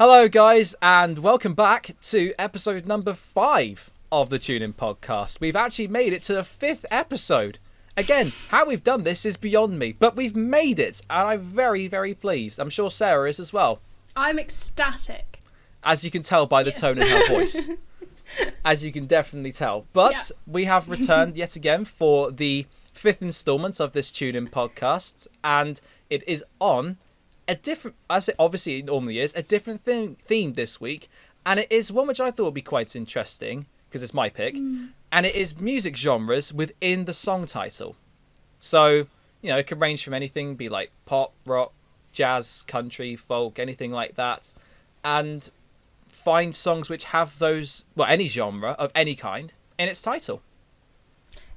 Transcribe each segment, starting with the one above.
Hello, guys, and welcome back to episode number 5 of the Tune In Podcast. We've actually made it to the 5th episode. Again, how we've done this is beyond me, but we've made it, and I'm very, very pleased. I'm sure Sarah is as well. I'm ecstatic. As you can tell by the tone in her voice. As you can definitely tell. But we have returned yet again for the 5th instalment of this Tune In Podcast, and it is on a different, as it obviously normally is, a different theme this week, and it is one which I thought would be quite interesting because it's my pick, and it is music genres within the song title. So, you know, it could range from anything, be like pop, rock, jazz, country, folk, anything like that, and find songs which have those, well, any genre of any kind in its title.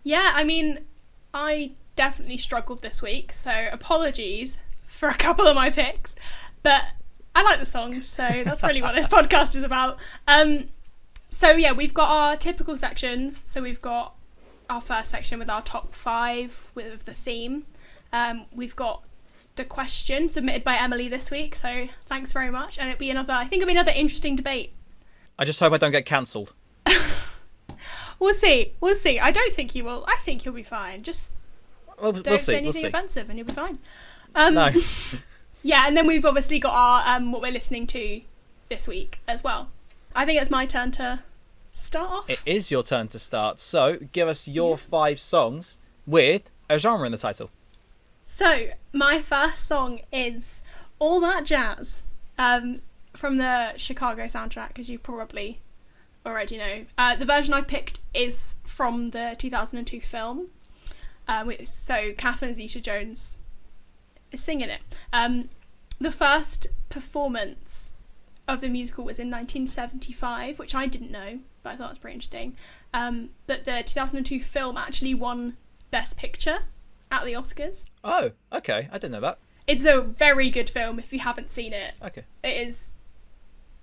Yeah, I mean, I definitely struggled this week, so apologies for a couple of my picks, but I like the songs, so that's really what this podcast is about. So yeah, we've got our typical sections. So we've got our first section with our top 5 with the theme. We've got the question submitted by Emily this week, so thanks very much. And I think it'll be another interesting debate. I just hope I don't get cancelled. We'll see. I don't think you will. I think you'll be fine. Just don't say anything offensive and you'll be fine. No. Yeah, and then we've obviously got our what we're listening to this week as well. I think it's my turn to start off. It is your turn to start. So give us your 5 songs with a genre in the title. So my first song is All That Jazz from the Chicago soundtrack, as you probably already know. The version I've picked is from the 2002 film. So Catherine Zeta-Jones is singing it. The first performance of the musical was in 1975, which I didn't know, but I thought it was pretty interesting. But the 2002 film actually won Best Picture at the Oscars. Oh, okay. I didn't know that. It's a very good film if you haven't seen it. Okay. It is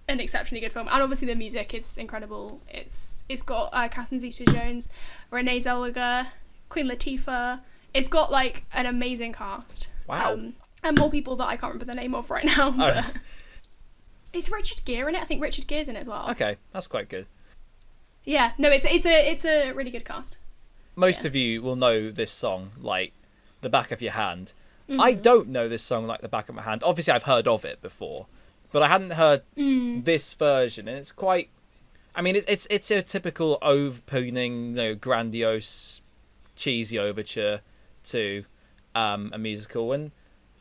an exceptionally good film, and obviously the music is incredible. It's got Catherine Zeta-Jones, Renee Zellweger, Queen Latifah. It's got like an amazing cast. Wow. And more people that I can't remember the name of right now. But it's Richard Gere in it. I think Richard Gere's in it as well. Okay, that's quite good. Yeah, no, it's a really good cast. Most of you will know this song like the back of your hand. I don't know this song like the back of my hand. Obviously, I've heard of it before, but I hadn't heard this version, and it's quite. I mean, it's a typical opening, grandiose, cheesy overture to a musical, and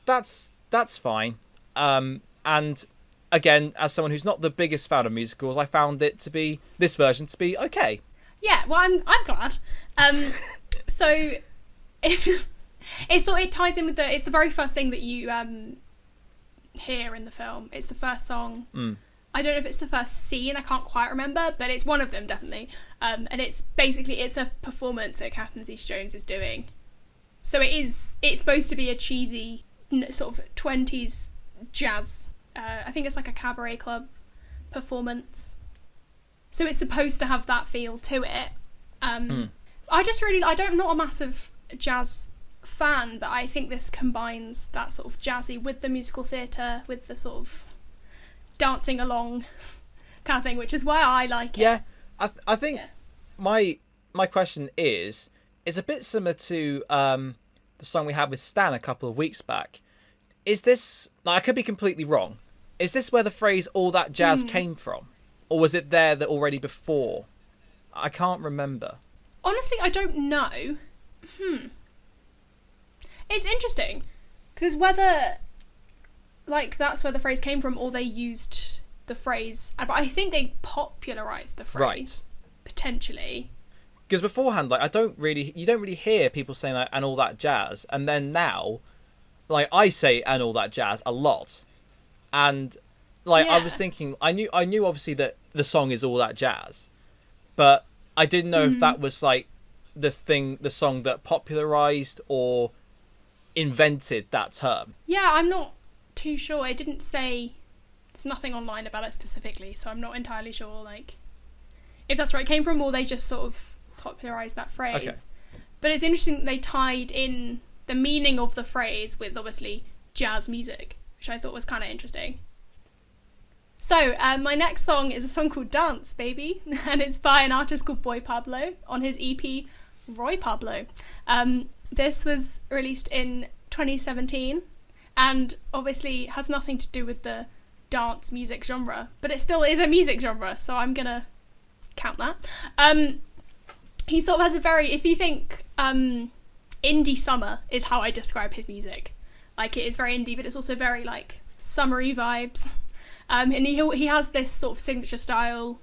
that's fine. And again, as someone who's not the biggest fan of musicals, I found this version to be okay. Yeah, well, I'm glad. So it ties in with it's the very first thing that you hear in the film. It's the first song. I don't know if it's the first scene, I can't quite remember, but it's one of them definitely. And it's a performance that Catherine Zeta-Jones is doing. So it's supposed to be a cheesy sort of 20s jazz. I think it's like a cabaret club performance. So it's supposed to have that feel to it. I'm not a massive jazz fan, but I think this combines that sort of jazzy with the musical theatre, with the sort of dancing along kind of thing, which is why I like it. Yeah, I think my question is a bit similar to the song we had with Stan a couple of weeks back. Is this, I could be completely wrong, is this where the phrase "all that jazz" came from? Or was it there that already before? I can't remember. Honestly, I don't know. It's interesting, because whether that's where the phrase came from, or they used the phrase, but I think they popularised the phrase, right? Potentially. Because beforehand, you don't really hear people saying like "and all that jazz," and then now, I say "and all that jazz" a lot, and I was thinking, I knew obviously that the song is "all that jazz," but I didn't know if that was like the song that popularised or invented that term. Yeah, I'm not too sure. It didn't say. There's nothing online about it specifically, so I'm not entirely sure if that's where it came from, or they just sort of popularised that phrase. Okay. But it's interesting that they tied in the meaning of the phrase with obviously jazz music, which I thought was kind of interesting. So, my next song is a song called Dance, Baby, and it's by an artist called Boy Pablo on his EP, Roy Pablo. This was released in 2017, and obviously has nothing to do with the dance music genre, but it still is a music genre, so I'm gonna count that. He sort of has a very, if you think indie summer is how I describe his music. Like, it is very indie, but it's also very, like, summery vibes. And he has this sort of signature style,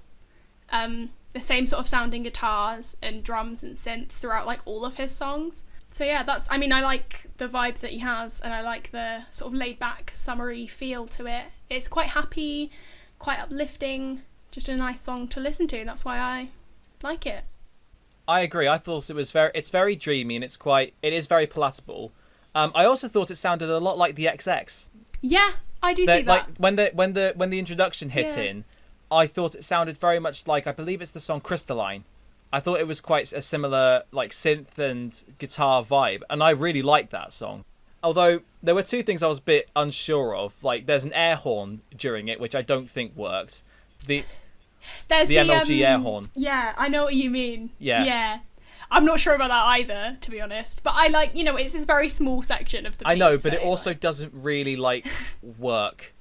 the same sort of sounding guitars and drums and synths throughout, like, all of his songs. So yeah, I like the vibe that he has, and I like the sort of laid-back, summery feel to it. It's quite happy, quite uplifting, just a nice song to listen to, and that's why I like it. I agree. I thought it's very dreamy, and it is very palatable. I also thought it sounded a lot like the XX. Yeah, I do see that. Like when the introduction hit in, I thought it sounded very much like, I believe it's the song Crystalline. I thought it was quite a similar, like, synth and guitar vibe, and I really liked that song. Although there were two things I was a bit unsure of. Like, there's an air horn during it, which I don't think worked. There's the MLG air horn. Yeah, I know what you mean. Yeah. I'm not sure about that either, to be honest. But I like, it's this very small section of the piece. I know, but it also doesn't really, like, work.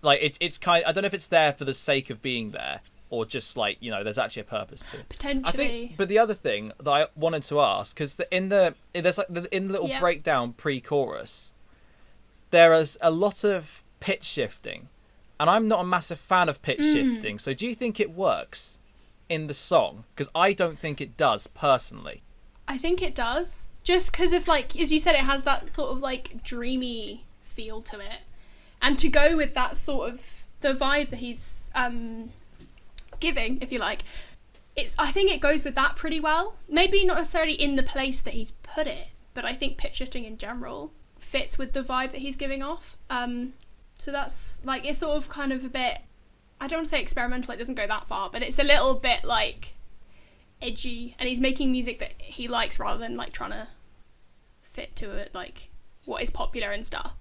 Like, it's kind of, I don't know if it's there for the sake of being there, or just, like, there's actually a purpose to it. Potentially. But the other thing that I wanted to ask, because in the little breakdown pre-chorus, there is a lot of pitch shifting. And I'm not a massive fan of pitch shifting. So do you think it works in the song? Because I don't think it does, personally. I think it does. Just because of, like, as you said, it has that sort of, like, dreamy feel to it. And to go with that sort of, the vibe that he's giving, if you like, I think it goes with that pretty well. Maybe not necessarily in the place that he's put it, but I think pitch shifting in general fits with the vibe that he's giving off. So that's, like, it's sort of kind of a bit, I don't want to say experimental, it doesn't go that far, but it's a little bit, like, edgy, and he's making music that he likes rather than, like, trying to fit to it, like, what is popular and stuff.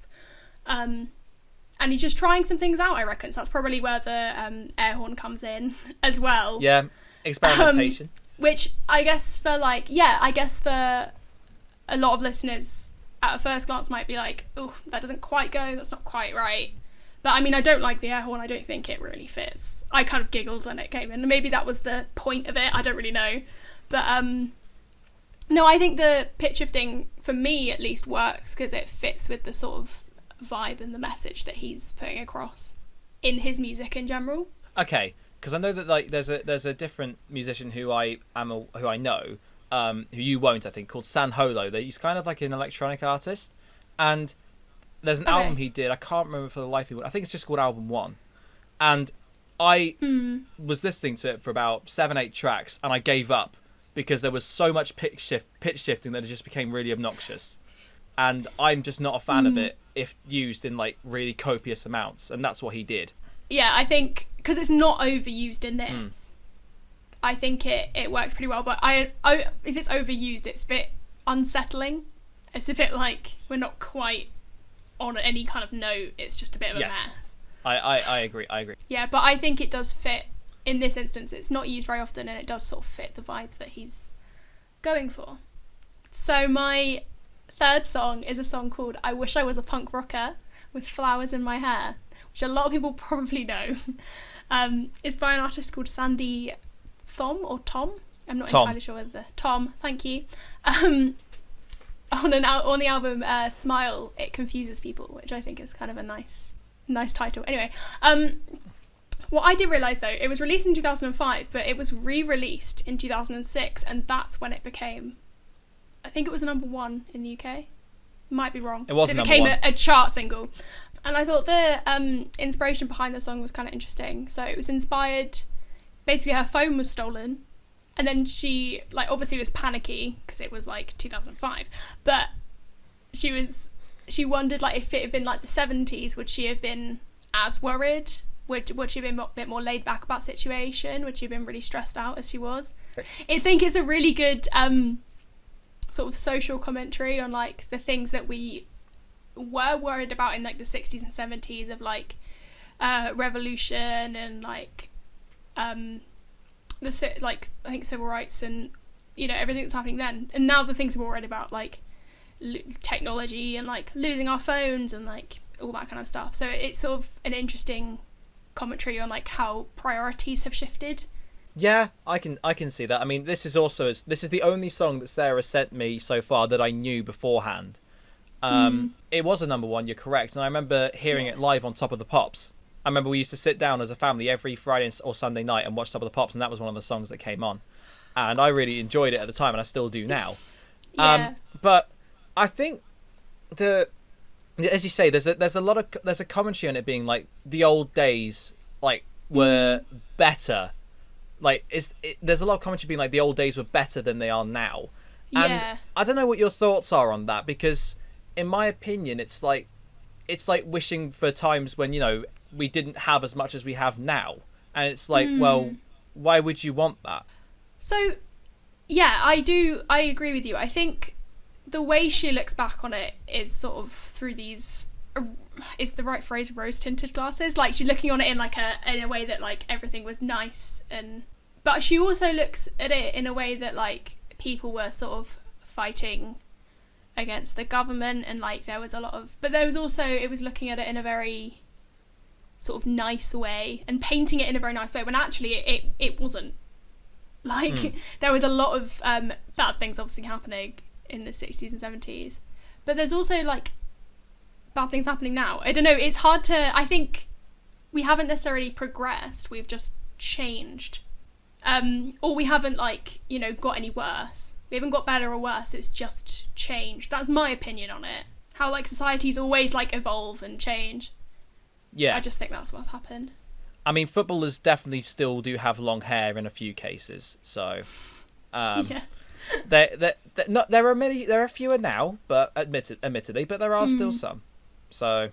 And he's just trying some things out, I reckon, so that's probably where the air horn comes in as well. Yeah, experimentation. Which I guess for, like, I guess for a lot of listeners at a first glance might be like, oh, that doesn't quite go, that's not quite right. But I mean, I don't like the air horn, I don't think it really fits. I kind of giggled when it came in, maybe that was the point of it, I don't really know. But no, I think the pitch shifting, for me at least, works because it fits with the sort of vibe and the message that he's putting across in his music in general. Okay, because I know that, like, there's a different musician who I know, who you won't, I think, called San Holo. He's kind of like an electronic artist, and there's an album he did, I can't remember for the life of it, I think it's just called Album 1, and I was listening to it for about 7-8 tracks, and I gave up because there was so much pitch shifting that it just became really obnoxious, and I'm just not a fan of it if used in, like, really copious amounts, and that's what he did. Yeah, I think because it's not overused in this, I think it works pretty well. But if it's overused, it's a bit unsettling. It's a bit like we're not quite on any kind of note. It's just a bit of a mess. I agree. Yeah, but I think it does fit in this instance. It's not used very often, and it does sort of fit the vibe that he's going for. So my third song is a song called I Wish I Was a Punk Rocker with Flowers in My Hair, which a lot of people probably know. It's by an artist called Sandy Thom or Tom. I'm not entirely sure whether Tom. Thank you. On the album Smile, It Confuses People, which I think is kind of a nice title. Anyway, what I didn't realise though, it was released in 2005, but it was re-released in 2006, and that's when it became, I think it was number 1 in the UK. Might be wrong. It became a chart single. And I thought the inspiration behind the song was kind of interesting. So it was inspired, basically her phone was stolen, and then she, like, obviously was panicky because it was like 2005, but she wondered, like, if it had been like the 70s, would she have been as worried? Would she have been a bit more laid back about the situation? Would she have been really stressed out as she was? I think it's a really good sort of social commentary on, like, the things that we were worried about in, like, the 60s and 70s of, like, revolution and like I think civil rights and everything that's happening then, and now the things we're worried about like technology and like losing our phones and like all that kind of stuff. So it's sort of an interesting commentary on like how priorities have shifted. Yeah, I can see that. I mean, this is the only song that Sarah sent me so far that I knew beforehand. It was a number one, you're correct, and I remember hearing it live on Top of the Pops. I remember we used to sit down as a family every Friday or Sunday night and watch Top of the Pops, and that was one of the songs that came on. And I really enjoyed it at the time, and I still do now. But I think as you say, there's a commentary on it being like the old days like were better. Like there's a lot of commentary being like the old days were better than they are now. And I don't know what your thoughts are on that, because in my opinion it's like wishing for times when we didn't have as much as we have now, and it's like well, why would you want that? So yeah, I agree with you. I think the way she looks back on it is sort of through these, is the right phrase, rose tinted glasses. Like she's looking on it in like in a way that like everything was nice, but she also looks at it in a way that like people were sort of fighting against the government, and like there was a lot of, but there was also, it was looking at it in a very sort of nice way and painting it in a very nice way when actually it wasn't. Like there was a lot of bad things obviously happening in the 60s and 70s, but there's also like bad things happening now. I don't know, it's hard to, I think we haven't necessarily progressed, we've just changed, or we haven't like got any worse. We haven't got better or worse, it's just changed. That's my opinion on it. How like societies always like evolve and change. Yeah, I just think that's what's happened. I mean, footballers definitely still do have long hair in a few cases, so there are fewer now, but admittedly, but there are still some. So,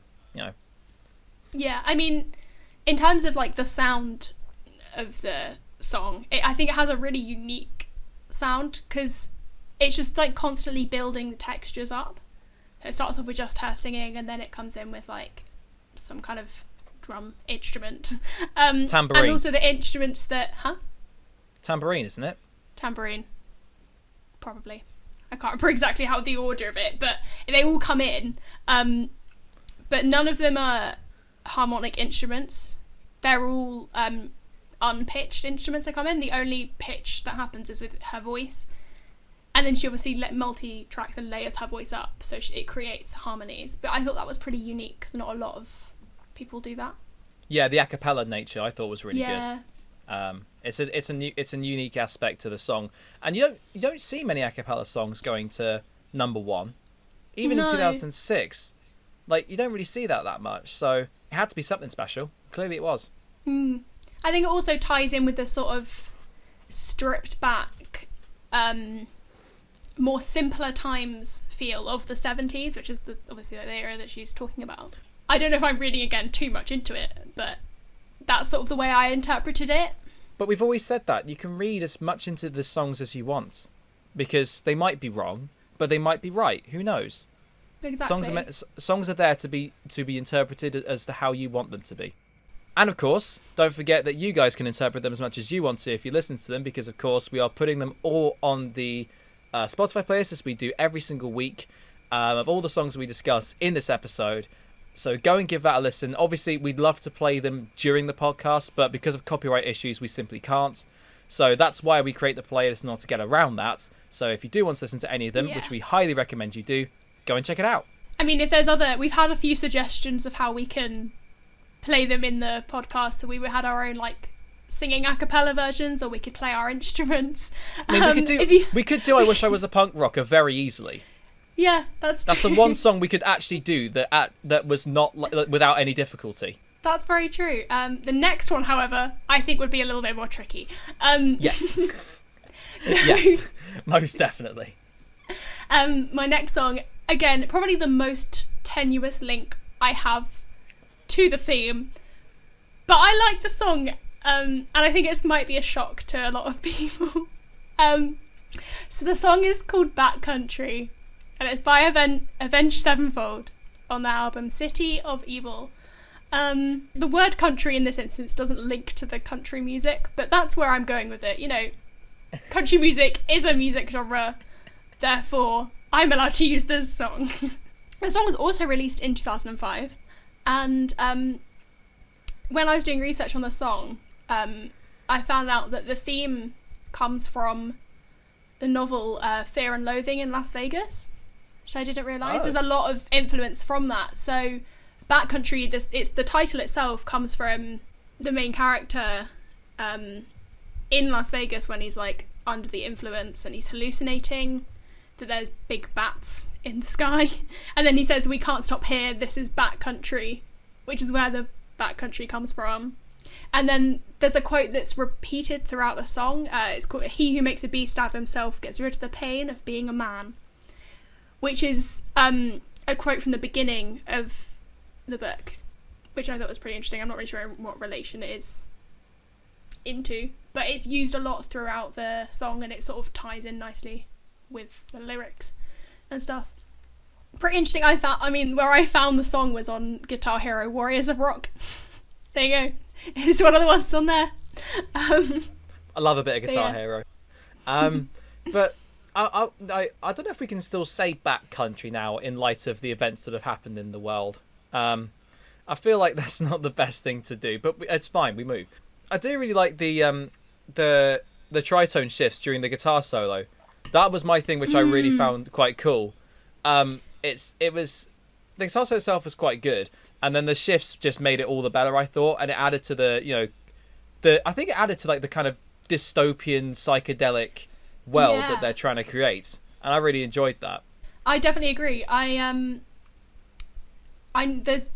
Yeah, I mean, in terms of like the sound of the song, I think it has a really unique sound, because it's just like constantly building the textures up. It starts off with just her singing, and then it comes in with like some kind of drum instrument, tambourine, and also the instruments that tambourine, isn't it? Tambourine, probably. I can't remember exactly how the order of it, but they all come in, but none of them are harmonic instruments. They're all unpitched instruments that come in. The only pitch that happens is with her voice, and then she obviously multi-tracks and layers her voice up, so it creates harmonies. But I thought that was pretty unique, because not a lot of people do that. Yeah, the a cappella nature I thought was really good. It's a unique aspect to the song, and you don't see many a cappella songs going to number one, even in 2006. Like, you don't really see that much, so it had to be something special. Clearly it was. I think it also ties in with the sort of stripped back, more simpler times feel of the 70s, which is obviously the era that she's talking about. I don't know if I'm reading again too much into it, but that's sort of the way I interpreted it. But we've always said that you can read as much into the songs as you want, because they might be wrong, but they might be right. Who knows? Exactly. Songs are there to be interpreted as to how you want them to be. And of course, don't forget that you guys can interpret them as much as you want to if you listen to them, because of course we are putting them all on the Spotify playlist, as we do every single week, of all the songs we discuss in this episode. So go and give that a listen. Obviously, we'd love to play them during the podcast, but because of copyright issues, we simply can't. So that's why we create the playlist, in order to get around that. So if you do want to listen to any of them, which we highly recommend you do, go and check it out. I mean, if there's we've had a few suggestions of how we can play them in the podcast. So we had our own like singing a cappella versions, or we could play our instruments. I mean, we could do I Wish I Was a Punk Rocker very easily. Yeah, that's the one song we could actually do that was not without any difficulty. That's very true. The next one, however, I think would be a little bit more tricky. Yes. Yes, most definitely. My next song, again, probably the most tenuous link I have to the theme, but I like the song, and I think it might be a shock to a lot of people. So the song is called Backcountry, and it's by Avenged Sevenfold on the album City of Evil. The word country in this instance doesn't link to the country music, but that's where I'm going with it. You know, country music is a music genre, therefore I'm allowed to use this song. The song was also released in 2005, and when I was doing research on the song, I found out that the theme comes from the novel Fear and Loathing in Las Vegas, which I didn't realise. There's a lot of influence from that. So Backcountry, the title itself comes from the main character in Las Vegas when he's like under the influence and he's hallucinating that there's big bats in the sky, and then he says, "We can't stop here, this is Backcountry," which is where the Backcountry comes from. And then there's a quote that's repeated throughout the song. It's called, "He who makes a beast out of himself gets rid of the pain of being a man," which is a quote from the beginning of the book, which I thought was pretty interesting. I'm not really sure what relation it is into, but it's used a lot throughout the song, and it sort of ties in nicely with the lyrics and stuff. Pretty interesting. Where I found the song was on Guitar Hero Warriors of Rock. There you go. It's one of the ones on there. I love a bit of Guitar Hero. But I don't know if we can still say backcountry now in light of the events that have happened in the world. I feel like that's not the best thing to do, but it's fine. We move. I do really like the tritone shifts during the guitar solo. That was my thing, which I really found quite cool. The guitar solo itself was quite good, and then the shifts just made it all the better, I thought, and it added to I think it added to like the kind of dystopian psychedelic world that they're trying to create, and I really enjoyed that. I definitely agree. The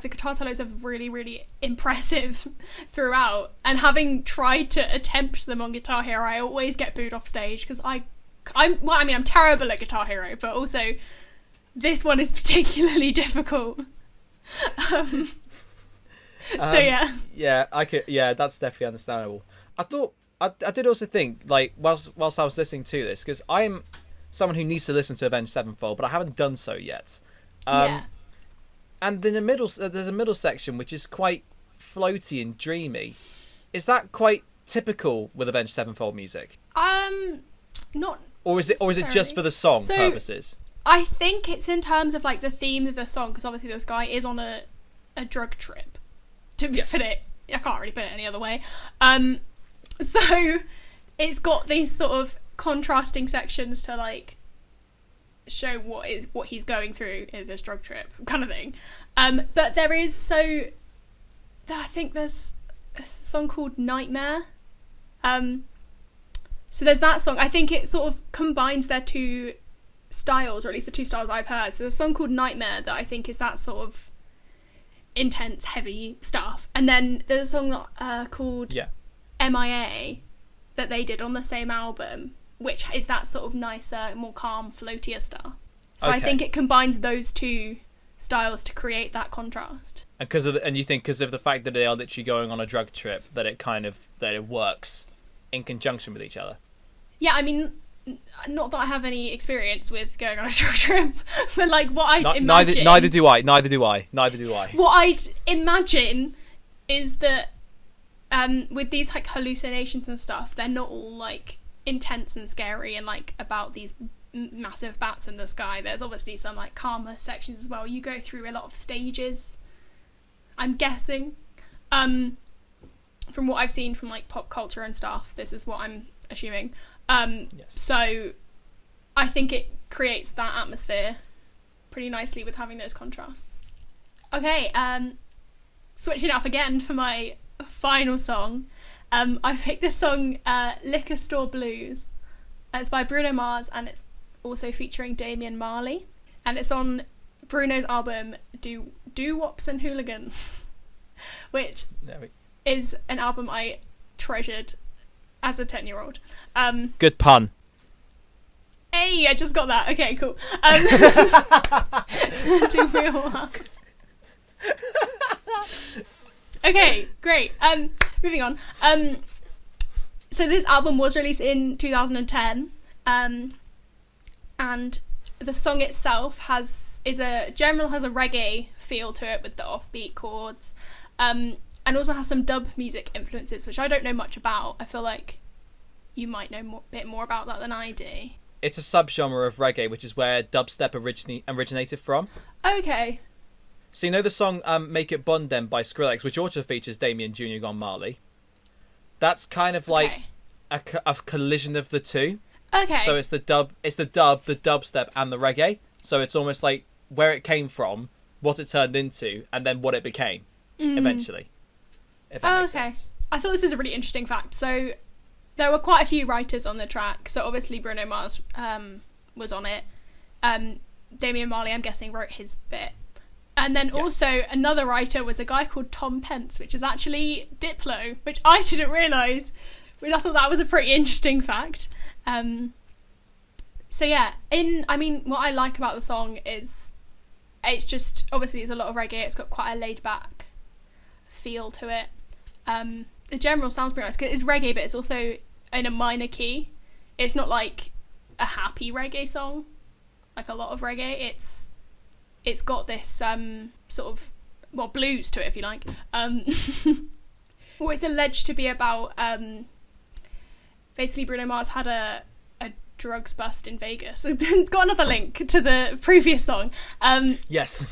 guitar solos are really, really impressive throughout, and having tried to attempt them on Guitar Hero, I always get booed off stage because I'm terrible at Guitar Hero, but also this one is particularly difficult. That's definitely understandable. I did also think, like, whilst I was listening to this, because I'm someone who needs to listen to Avenged Sevenfold, but I haven't done so yet. And in the middle, there's a middle section which is quite floaty and dreamy. Is that quite typical with Avenged Sevenfold music? Not. Or is it just for the song purposes? I think it's in terms of like the theme of the song, because obviously this guy is on a drug trip. To put it, I can't really put it any other way. So it's got these sort of contrasting sections to like show what he's going through in this drug trip kind of thing. But I think there's a song called Nightmare. So there's that song. I think it sort of combines their two styles, or at least the two styles I've heard. So there's a song called Nightmare that I think is that sort of intense, heavy stuff. And then there's a song called MIA that they did on the same album, which is that sort of nicer, more calm, floatier stuff. So I think it combines those two styles to create that contrast. And you think because of the fact that they are literally going on a drug trip, that it works in conjunction with each other. Yeah, I mean, not that I have any experience with going on a drug trip, but like what I'd imagine. Neither do I. What I'd imagine is that with these like hallucinations and stuff, they're not all like intense and scary and like about these massive bats in the sky. There's obviously some like calmer sections as well. You go through a lot of stages, I'm guessing, from what I've seen from like pop culture and stuff. This is what I'm assuming. So I think it creates that atmosphere pretty nicely with having those contrasts. Okay, switching up again for my final song. I picked this song, Liquor Store Blues. It's by Bruno Mars, and it's also featuring Damian Marley, and it's on Bruno's album Do Wops and Hooligans, which is an album I treasured as a 10-year-old. Good pun. Hey, I just got that. Okay, cool. Took me a while. Okay, great. Moving on. So this album was released in 2010, and the song itself has a reggae feel to it with the offbeat chords. And also has some dub music influences, which I don't know much about. I feel like you might know a bit more about that than I do. It's a subgenre of reggae, which is where dubstep originated from. Okay. So you know the song "Make It Bondem" by Skrillex, which also features Damien Jr. Gone Marley. That's kind of like a collision of the two. Okay. So it's the dubstep, and the reggae. So it's almost like where it came from, what it turned into, and then what it became eventually. If that makes sense. I thought this is a really interesting fact. So there were quite a few writers on the track. So obviously Bruno Mars was on it. Damian Marley, I'm guessing, wrote his bit. And then also another writer was a guy called Tom Pence, which is actually Diplo, which I didn't realise. But I thought that was a pretty interesting fact. So yeah, what I like about the song is it's just, obviously it's a lot of reggae, it's got quite a laid back feel to it. The general sounds pretty nice, because it's reggae, but it's also in a minor key. It's not like a happy reggae song, like a lot of reggae. It's got this sort of, well, blues to it, if you like. Well, it's alleged to be about, basically Bruno Mars had a drugs bust in Vegas. Got another link to the previous song. Yes.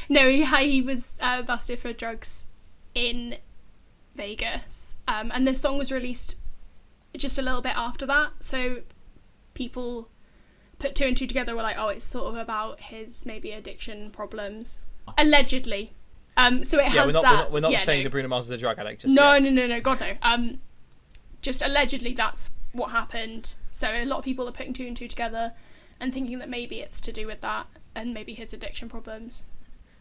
No, he was busted for drugs in Vegas. And this song was released just a little bit after that. So people put two and two together, were like, oh, it's sort of about his maybe addiction problems. Allegedly. So it has that. We're not saying that Bruno Mars is a drug addict. No, God no. Just allegedly that's what happened. So a lot of people are putting two and two together and thinking that maybe it's to do with that and maybe his addiction problems.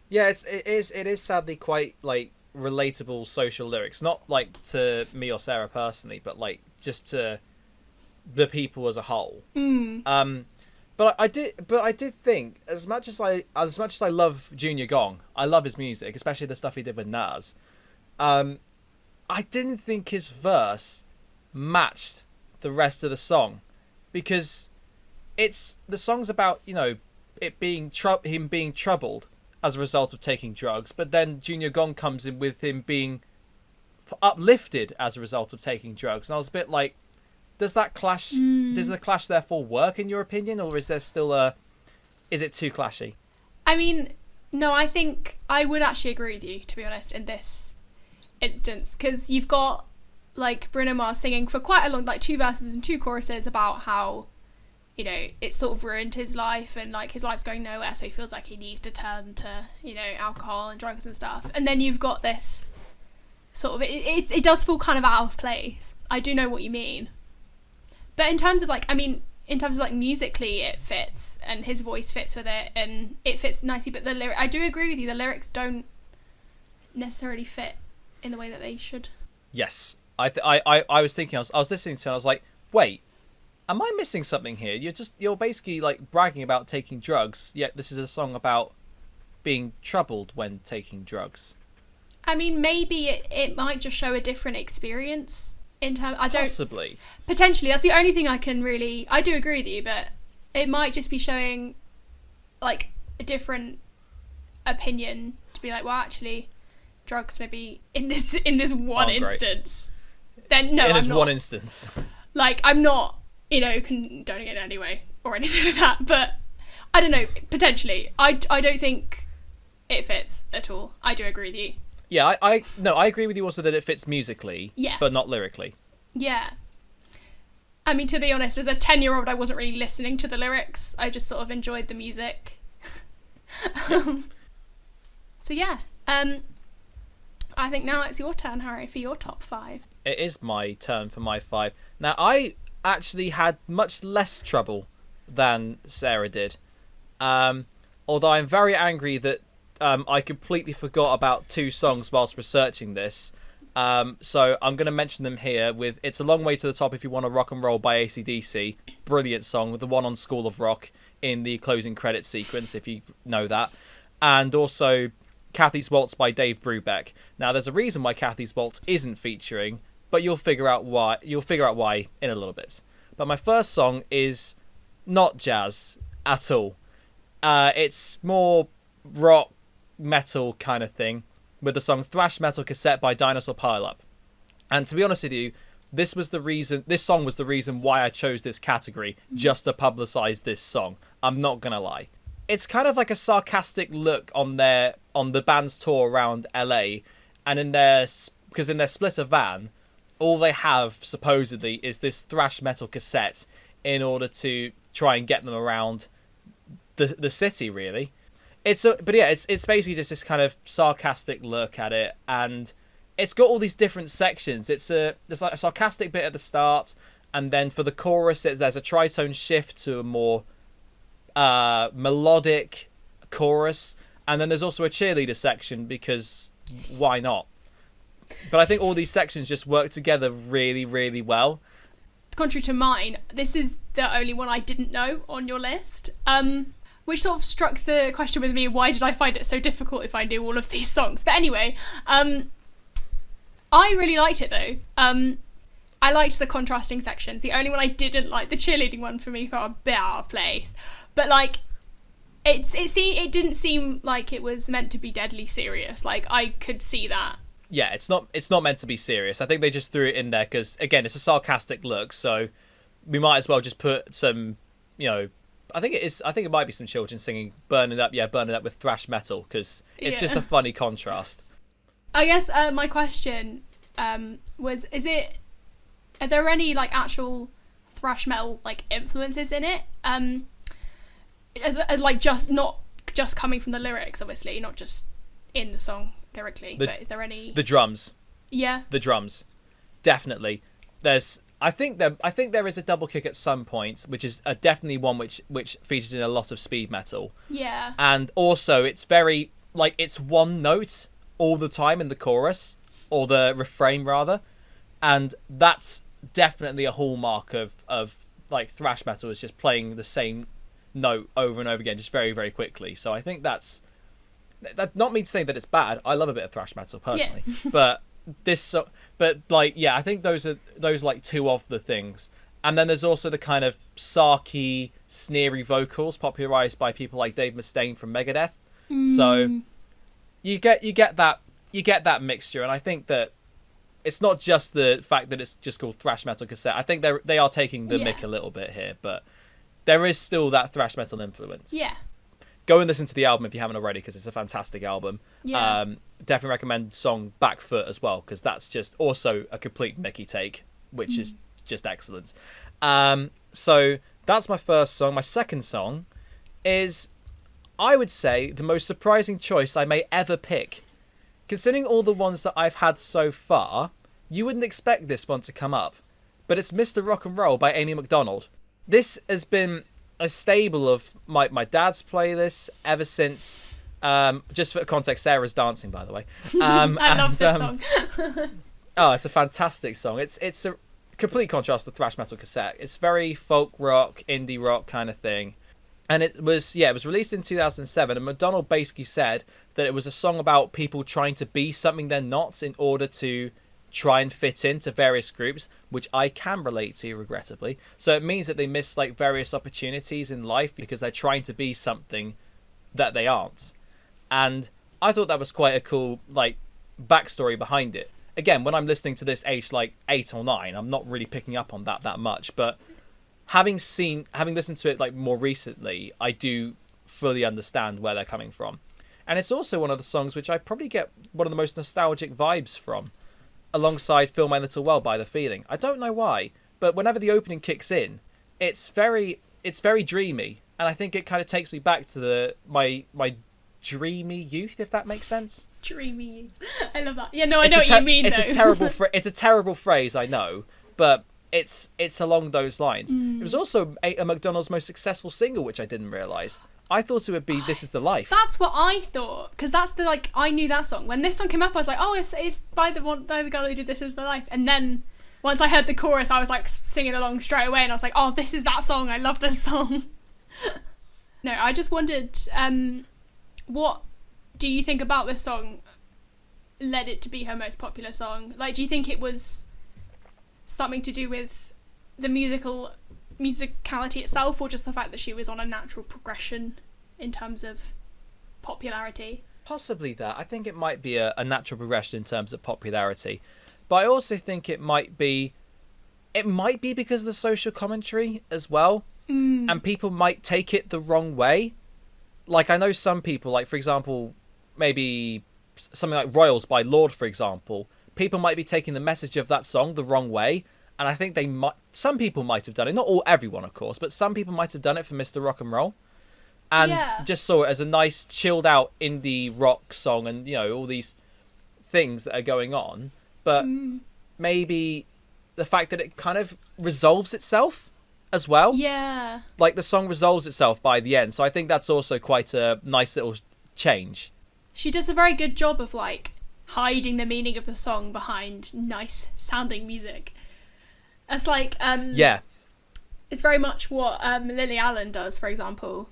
Yeah, it is sadly quite like relatable social lyrics, not like to me or Sarah personally, but like just to the people as a whole. But I did think, as much as I love Junior Gong, I love his music, especially the stuff he did with Nas. I didn't think his verse matched the rest of the song, because the song's about, you know, it being him being troubled as a result of taking drugs, but then Junior Gong comes in with him being uplifted as a result of taking drugs, and I was a bit like, does that clash? Does the clash therefore work in your opinion, or is there still is it too clashy? I mean, no, I think I would actually agree with you, to be honest, in this instance, because you've got like Bruno Mars singing for quite a long, like 2 verses and 2 choruses about how, you know, it sort of ruined his life and like his life's going nowhere, so he feels like he needs to turn to, you know, alcohol and drugs and stuff. And then you've got this sort of, it does feel kind of out of place. I do know what you mean. But in terms of like, musically it fits, and his voice fits with it, and it fits nicely, but I do agree with you, the lyrics don't necessarily fit in the way that they should. Yes. I was thinking, I was listening to it, and I was like, wait, am I missing something here? You're basically like bragging about taking drugs, yet this is a song about being troubled when taking drugs. I mean, maybe it might just show a different experience in terms. Possibly. Potentially, that's the only thing I can really. I do agree with you, but it might just be showing like a different opinion, to be like, well, actually, drugs maybe in this one instance. Then no, I'm not. One instance. Like, I'm not, you know, condoning it anyway or anything like that. But I don't know. Potentially, I don't think it fits at all. I do agree with you. Yeah, I agree with you also that it fits musically, but not lyrically. Yeah. I mean, to be honest, as a 10-year-old, I wasn't really listening to the lyrics. I just sort of enjoyed the music. So yeah, I think now it's your turn, Harry, for your top 5. It is my turn for my 5. Now, I actually had much less trouble than Sarah did. Although I'm very angry that I completely forgot about 2 songs whilst researching this. So I'm going to mention them here with It's a Long Way to the Top If You Want to Rock and Roll by AC/DC. Brilliant song, with the one on School of Rock in the closing credits sequence, if you know that. And also Kathy's Waltz by Dave Brubeck. Now, there's a reason why Kathy's Waltz isn't featuring, but you'll figure out why in a little bit. But my first song is not jazz at all. It's more rock, metal kind of thing with the song Thrash Metal Cassette by Dinosaur Pileup. And to be honest with you, this song was the reason why I chose this category, just to publicize this song. I'm not gonna lie. It's kind of like a sarcastic look on the band's tour around LA, and because in their splitter van, all they have supposedly is this thrash metal cassette in order to try and get them around the city, really. It's basically just this kind of sarcastic look at it, and it's got all these different sections. There's like a sarcastic bit at the start, and then for the chorus, there's a tritone shift to a more melodic chorus, and then there's also a cheerleader section, because why not? But I think all these sections just work together really, really well. Contrary to mine, this is the only one I didn't know on your list, which sort of struck the question with me, why did I find it so difficult if I knew all of these songs? But anyway, I really liked it though. I liked the contrasting sections. The only one I didn't like, the cheerleading one, for me felt a bit out of place. But like, it didn't seem like it was meant to be deadly serious. Like, I could see that. Yeah, it's not meant to be serious. I think they just threw it in there because, again, it's a sarcastic look, so we might as well just put some, I think it might be some children singing Burn It Up with thrash metal, because it's just a funny contrast. I guess my question was, are there any like actual thrash metal like influences in it? As like not just coming from the lyrics, obviously, not just in the song lyrically, but is there any... The drums. Yeah. The drums. Definitely. I think there is a double kick at some point, which is definitely one which features in a lot of speed metal. Yeah. And also it's very, like, it's one note all the time in the chorus, or the refrain rather, and that's definitely a hallmark of like thrash metal, is just playing the same note over and over again, just very, very quickly. So I think that's not me saying that it's bad. I love a bit of thrash metal personally, yeah. I think those are like two of the things. And then there's also the kind of sarky, sneery vocals popularized by people like Dave Mustaine from Megadeth. So you get that mixture, and I think that it's not just the fact that it's just called thrash metal cassette. I think they are taking the mick a little bit here, but there is still that thrash metal influence. Yeah. Go and listen to the album if you haven't already, because it's a fantastic album. Yeah. Definitely recommend song Back Foot as well, because that's just also a complete Mickey take, which is just excellent. So that's my first song. My second song is, I would say, the most surprising choice I may ever pick. Considering all the ones that I've had so far, you wouldn't expect this one to come up. But it's Mr. Rock and Roll by Amy McDonald. This has been a staple of my dad's playlist ever since, just for context, Sarah's dancing, by the way. I love this song. It's a fantastic song. It's a complete contrast to thrash metal cassette. It's very folk rock, indie rock kind of thing. And it was released in 2007, and McDonald basically said that it was a song about people trying to be something they're not in order to try and fit into various groups, which I can relate to, regrettably. So it means that they miss like various opportunities in life because they're trying to be something that they aren't. And I thought that was quite a cool like backstory behind it. Again, when I'm listening to this age like 8 or 9, I'm not really picking up on that much, but having listened to it like more recently, I do fully understand where they're coming from. And it's also one of the songs which I probably get one of the most nostalgic vibes from, alongside Fill My Little World by The Feeling. I don't know why, but whenever the opening kicks in, it's very dreamy, and I think it kind of takes me back to my dreamy youth, if that makes sense. Dreamy youth. I love that. Yeah, no, I know what you mean, it's though. It's a terrible phrase, I know, but it's along those lines. It was also a McDonald's most successful single, which I didn't realise. I thought it would be This Is the Life. That's what I thought, because that's the like I knew that song. When this song came up, I was like, oh, it's by the girl who did This Is the Life. And then once I heard the chorus, I was like singing along straight away, and I was like, oh, this is that song. I love this song. No, I just wondered, what do you think about this song led it to be her most popular song? Like, do you think it was something to do with the musicality itself, or just the fact that she was on a natural progression in terms of popularity? possibly that. I think it might be a natural progression in terms of popularity. But I also think it might be because of the social commentary as well. And people might take it the wrong way. Like, I know some people, like, for example, maybe something like Royals by Lorde, for example, people might be taking the message of that song the wrong way. And I think some people might have done it. Not everyone, of course, but some people might have done it for Mr. Rock and Roll. And just saw it as a nice, chilled out indie rock song and, you know, all these things that are going on. But maybe the fact that it kind of resolves itself as well. Yeah. Like, the song resolves itself by the end. So I think that's also quite a nice little change. She does a very good job of, like, hiding the meaning of the song behind nice sounding music. It's like, yeah. It's very much what Lily Allen does, for example.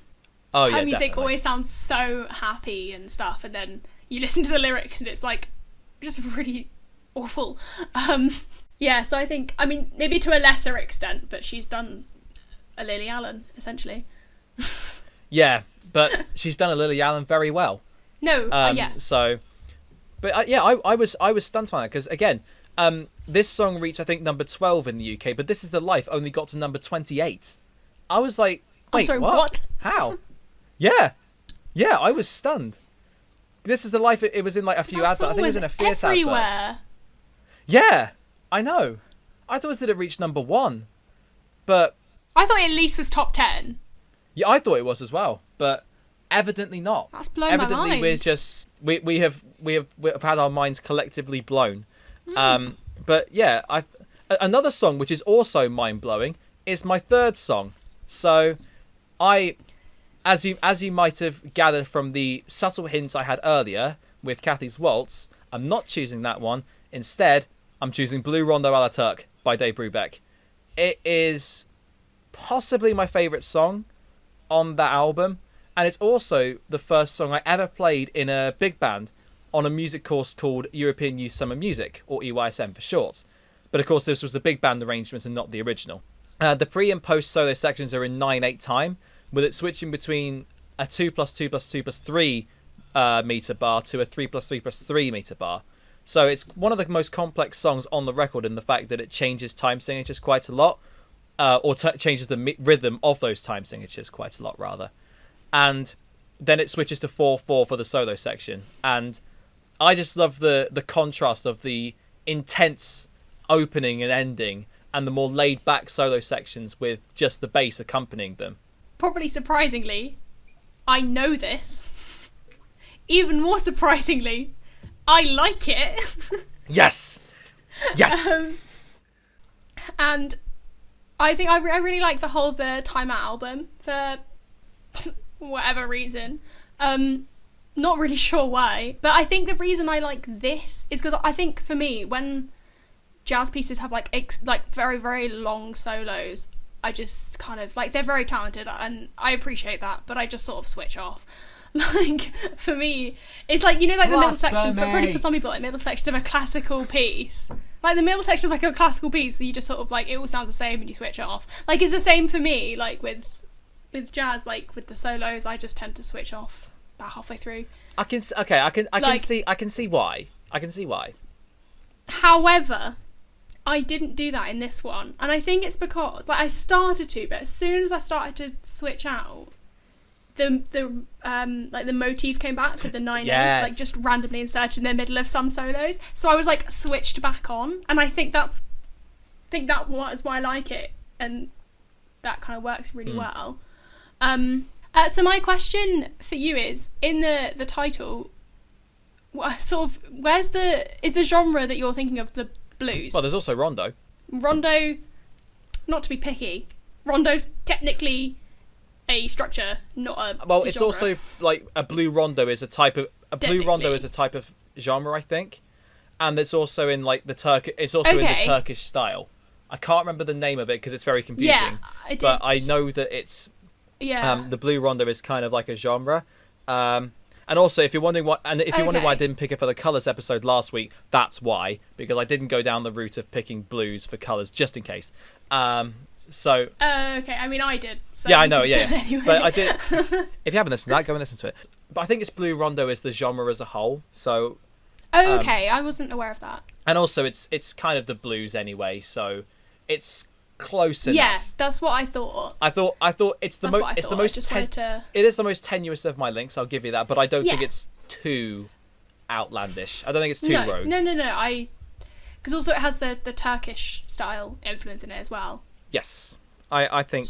Oh, her yeah, music definitely. always sounds so happy and stuff, and then you listen to the lyrics and it's like just really awful. Yeah, so I think, I mean, maybe to a lesser extent, but she's done a Lily Allen essentially. Yeah, but she's done a Lily Allen very well. No, yeah. So, but yeah, I was stunned by that because again, this song reached I think number 12 in the UK, but This Is the Life only got to number 28. I was like, wait, I'm sorry, what? what? How? Yeah, I was stunned. This Is the Life. It was in like a few adverts. I think it was in a Fiat everywhere. advert. Yeah, I know. I thought it had reached number 1, but I thought it at least was top 10. yeah, I thought it was as well, but evidently not. That's blown Evidently, my mind. we're just we have had our minds collectively blown. But yeah, another song which is also mind blowing is my third song. So, as you might have gathered from the subtle hints I had earlier with Kathy's Waltz, I'm not choosing that one. Instead, I'm choosing Blue Rondo a la Turk by Dave Brubeck. It is possibly my favourite song on that album, and it's also the first song I ever played in a big band on a music course called European Youth Summer Music, or EYSM for short. But of course, this was the big band arrangement and not the original. The pre and post solo sections are in 9/8 time, with it switching between a 2+2+2+3 meter bar to a 3+3+3 meter bar. So it's one of the most complex songs on the record in the fact that it changes time signatures quite a lot, or changes the rhythm of those time signatures quite a lot, rather. And then it switches to 4/4 for the solo section. And I just love the contrast of the intense opening and ending and the more laid-back solo sections with just the bass accompanying them. Probably surprisingly, I know this. Even more surprisingly, I like it. Yes! Yes! And I think I really like the whole of the Time Out album for whatever reason. Not really sure why, but I think the reason I like this is because I think for me, when jazz pieces have like very, very long solos, I just kind of like, they're very talented and I appreciate that, but I just sort of switch off. Like, for me, it's like, you know, like the middle section, probably for some people, like middle section of a classical piece. Like the middle section of like a classical piece, so you just sort of like, it all sounds the same and you switch it off. Like, it's the same for me, like with jazz, like with the solos, I just tend to switch off about halfway through. I can see why. However, I didn't do that in this one, and I think it's because like I started to, but as soon as I started to switch out, the motif came back with the 9/8, Yes. like just randomly inserted in the middle of some solos. So I was like switched back on, and I think that was why I like it, and that kind of works really well. So my question for you is, in the title, what sort of is the genre that you're thinking of the blues? Well, there's also rondo. Rondo, not to be picky, rondo's technically a structure, not a Well, it's genre. also like a blue rondo is a type of genre, I think, and it's also in like the in the Turkish style. I can't remember the name of it because it's very confusing. Yeah, I did. But I know that it's the blue rondo is kind of like a genre. And also, if you're wondering why I didn't pick it for the colours episode last week, that's why, because I didn't go down the route of picking blues for colours just in case. So. Okay, I mean I did. So yeah, I know. Yeah, anyway. but I did. If you haven't listened to that, go and listen to it. but I think it's Blue Rondo is the genre as a whole. So. Oh, okay. I wasn't aware of that. And also, it's kind of the blues anyway, so it's close enough. Yeah, that's what I thought. I thought it's the most. It's the most. It is the most tenuous of my links. I'll give you that, but I don't think it's too outlandish. I don't think it's too rogue. No. Because also it has the Turkish style influence in it as well. Yes, I think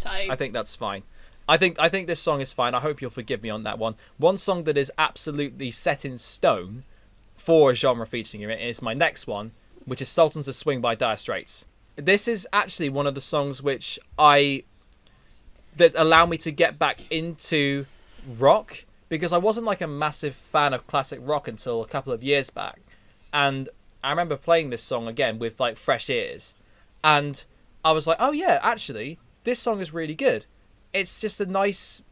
that's fine. I think this song is fine. I hope you'll forgive me on that one. One song that is absolutely set in stone for a genre featuring it is my next one, which is Sultans of Swing by Dire Straits. This is actually one of the songs that allow me to get back into rock, because I wasn't like a massive fan of classic rock until a couple of years back. And I remember playing this song again with like fresh ears, and I was like, oh yeah, actually this song is really good. It's just a nice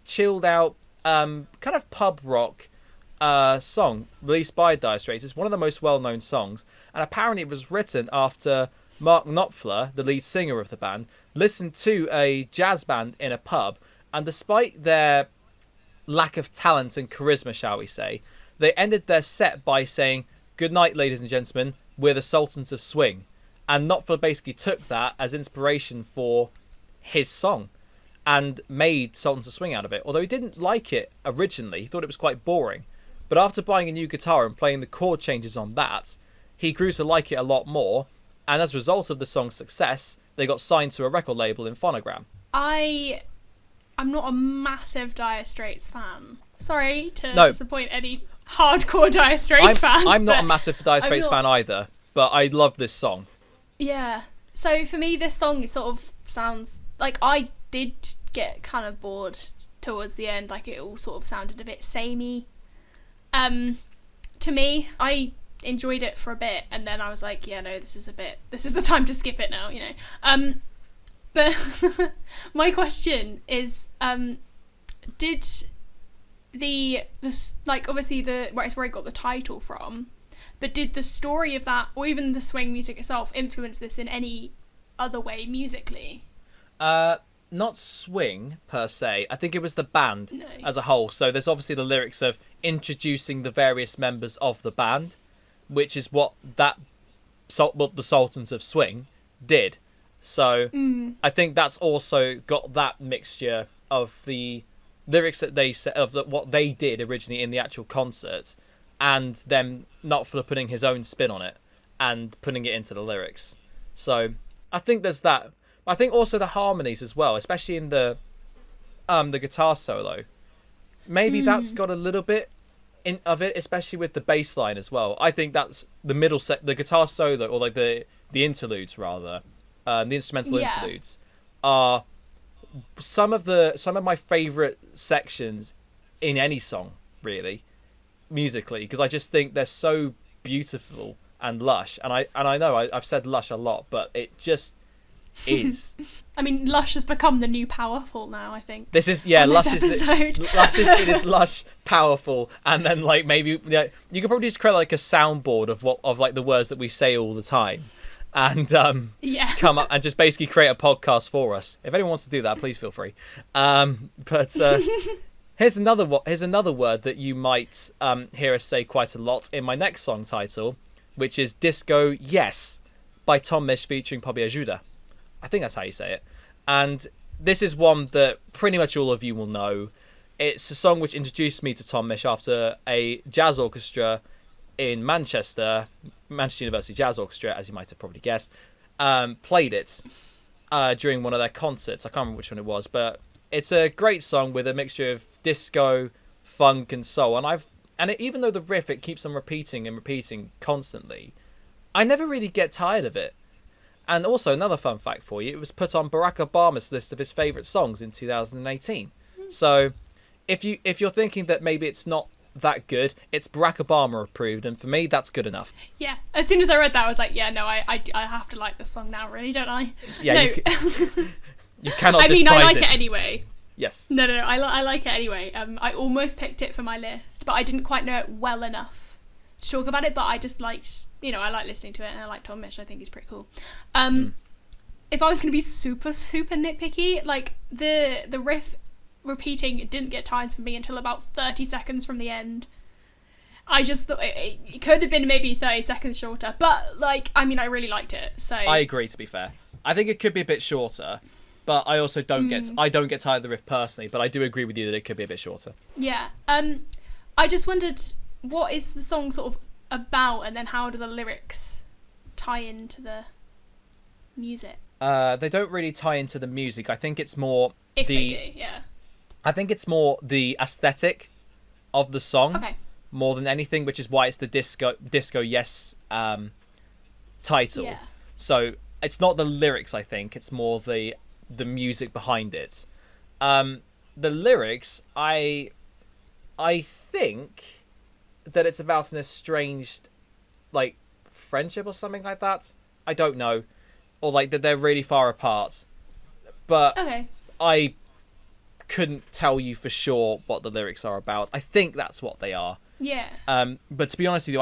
chilled out kind of pub rock song released by Dire Straits. It's one of the most well-known songs, and apparently it was written after Mark Knopfler, the lead singer of the band, listened to a jazz band in a pub, and despite their lack of talent and charisma, shall we say, they ended their set by saying, "Good night, ladies and gentlemen, we're the Sultans of Swing." And Knopfler basically took that as inspiration for his song and made Sultans of Swing out of it. Although he didn't like it originally, he thought it was quite boring. But after buying a new guitar and playing the chord changes on that, he grew to like it a lot more. And as a result of the song's success, they got signed to a record label in Phonogram. I'm not a massive Dire Straits fan. Sorry to disappoint any hardcore Dire Straits fans. I'm not a massive Dire Straits fan either, but I love this song. Yeah. So for me, this song sort of sounds like I did get kind of bored towards the end. Like it all sort of sounded a bit samey. To me, I enjoyed it for a bit, and then I was like, yeah, no, this is the time to skip it now, you know. But my question is, did the like obviously it's where I got the title from, but did the story of that, or even the swing music itself, influence this in any other way musically? Not swing per se. I think it was the band as a whole. So there's obviously the lyrics of introducing the various members of the band, which is what the Sultans of Swing did. So I think that's also got that mixture of the lyrics that they said, of what they did originally in the actual concert, and them Knopfler putting his own spin on it and putting it into the lyrics. So I think there's that. I think also the harmonies as well, especially in the guitar solo. Maybe that's got a little bit of it, especially with the bass line as well. I think that's the middle the guitar solo, or like the interludes rather, the instrumental interludes are some of my favorite sections in any song, really, musically, because I just think they're so beautiful and lush. And I know I've said lush a lot, but it just is. I mean, lush has become the new powerful now, I think. This is lush it is lush, powerful, and then like maybe you could probably just create like a soundboard of like the words that we say all the time, and come up and just basically create a podcast for us. If anyone wants to do that, please feel free. But here's another word that you might hear us say quite a lot in my next song title, which is Disco Yes by Tom Misch featuring Poppy Ajuda. I think that's how you say it. And this is one that pretty much all of you will know. It's a song which introduced me to Tom Misch after a jazz orchestra in Manchester University Jazz Orchestra, as you might have probably guessed, played it during one of their concerts. I can't remember which one it was, but it's a great song with a mixture of disco, funk, and soul. Even though the riff, it keeps on repeating and repeating constantly, I never really get tired of it. And also, another fun fact for you, it was put on Barack Obama's list of his favourite songs in 2018. So, if you're thinking that maybe it's not that good, it's Barack Obama approved, and for me, that's good enough. Yeah, as soon as I read that, I was like, yeah, no, I have to like this song now, really, don't I? Yeah, no. You cannot despise it. I like it anyway. Yes. No, I like it anyway. I almost picked it for my list, but I didn't quite know it well enough to talk about it, but I just liked... I like listening to it, and I like Tom Misch. I think he's pretty cool. If I was going to be super, super nitpicky, like, the riff repeating "it didn't get tired for me" until about 30 seconds from the end. I just thought it could have been maybe 30 seconds shorter, but like, I mean, I really liked it. So I agree, to be fair. I think it could be a bit shorter, but I also don't get tired of the riff personally, but I do agree with you that it could be a bit shorter. Yeah. I just wondered, what is the song sort of about, and then how do the lyrics tie into the music? They don't really tie into the music. I think it's more If they do, yeah. I think it's more the aesthetic of the song. Okay. More than anything, which is why it's the disco yes title. Yeah. So it's not the lyrics, I think. It's more the music behind it. The lyrics, I think that it's about an estranged, like, friendship or something like that. I don't know, or like that they're really far apart. But Okay. I couldn't tell you for sure what the lyrics are about. I think that's what they are. Yeah. But to be honest with you,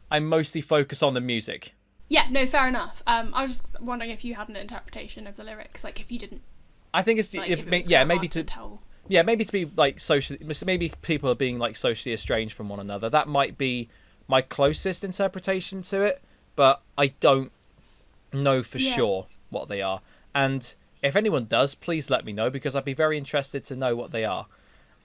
I mostly focus on the music. Yeah, no, fair enough. I was just wondering if you had an interpretation of the lyrics, like if you didn't. I think it's Like, if it was maybe hard to tell. Yeah, maybe to be like socially, maybe people are being like socially estranged from one another. That might be my closest interpretation to it, but I don't know for sure what they are. And if anyone does, please let me know, because I'd be very interested to know what they are.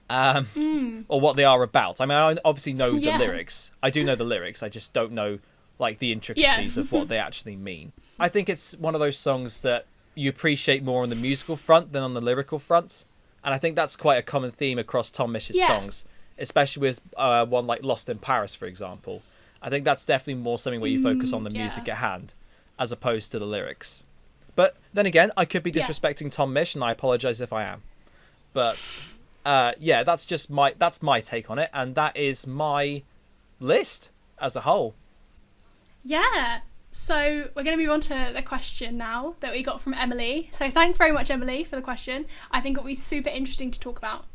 Or what they are about. I mean, I obviously know the lyrics. I do know the lyrics. I just don't know like the intricacies of what they actually mean. I think it's one of those songs that you appreciate more on the musical front than on the lyrical front. And I think that's quite a common theme across Tom Mish's songs, especially with one like Lost in Paris, for example. I think that's definitely more something where you focus on the music at hand as opposed to the lyrics. But then again, I could be disrespecting Tom Misch, and I apologise if I am. But that's my take on it, and that is my list as a whole. Yeah. So we're going to move on to the question now that we got from Emily. So thanks very much, Emily, for the question. I think it'll be super interesting to talk about.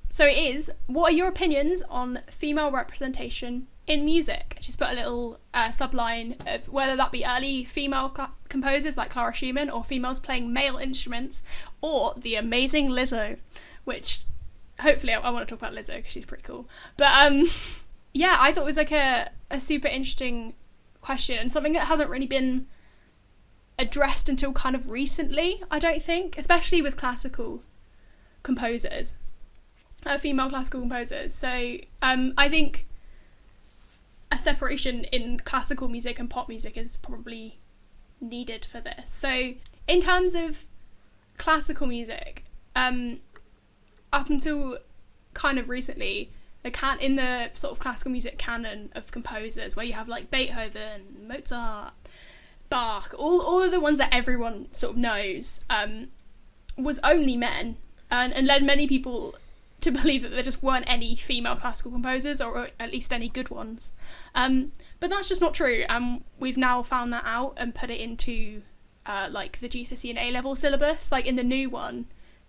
So it is, what are your opinions on female representation in music? She's put a little subline of whether that be early female composers like Clara Schumann, or females playing male instruments, or the amazing Lizzo, which hopefully I want to talk about Lizzo because she's pretty cool. But yeah, I thought it was like a super interesting question, and something that hasn't really been addressed until kind of recently, I don't think, especially with classical composers, female classical composers. So I think a separation in classical music and pop music is probably needed for this. So in terms of classical music, up until kind of recently, in the sort of classical music canon of composers, where you have like Beethoven, Mozart, Bach, all of the ones that everyone sort of knows, was only men, and led many people to believe that there just weren't any female classical composers, or at least any good ones. But that's just not true, and we've now found that out and put it into like the GCSE and A-level syllabus. Like in the new one,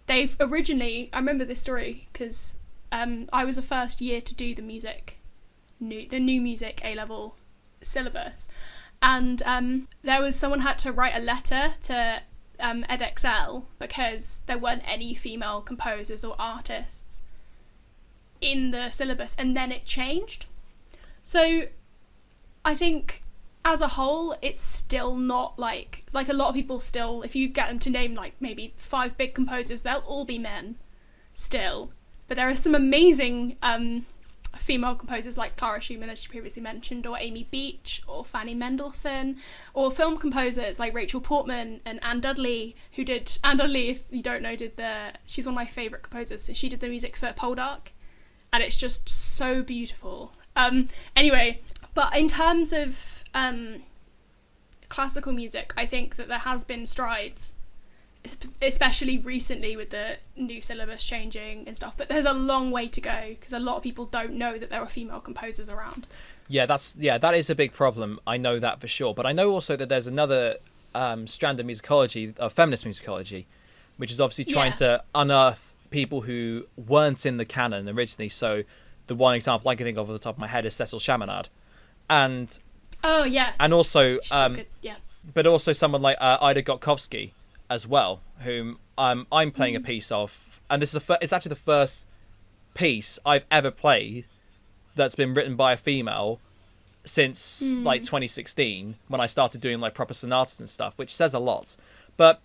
they've originally, I remember this story because I was the first year to do the new music A-level syllabus, and there was someone had to write a letter to Edexcel because there weren't any female composers or artists in the syllabus, and then it changed. So I think as a whole it's still not like a lot of people still, if you get them to name like maybe 5 big composers, they'll all be men still. But there are some amazing female composers like Clara Schumann, as she previously mentioned, or Amy Beach, or Fanny Mendelssohn, or film composers like Rachel Portman and Anne Dudley, Anne Dudley, if you don't know, she's one of my favourite composers. So she did the music for Poldark, and it's just so beautiful. Anyway, but in terms of classical music, I think that there has been strides, especially recently with the new syllabus changing and stuff, but there's a long way to go because a lot of people don't know that there are female composers around. That is a big problem. I know that for sure, but I know also that there's another strand of musicology, of feminist musicology, which is obviously trying to unearth people who weren't in the canon originally. So the one example I can think of off the top of my head is Cecil Chaminade, and also but also someone like Ida Gotkovsky, as well, whom I'm playing a piece of, and this is it's actually the first piece I've ever played that's been written by a female since like 2016, when I started doing like proper sonatas and stuff, which says a lot. But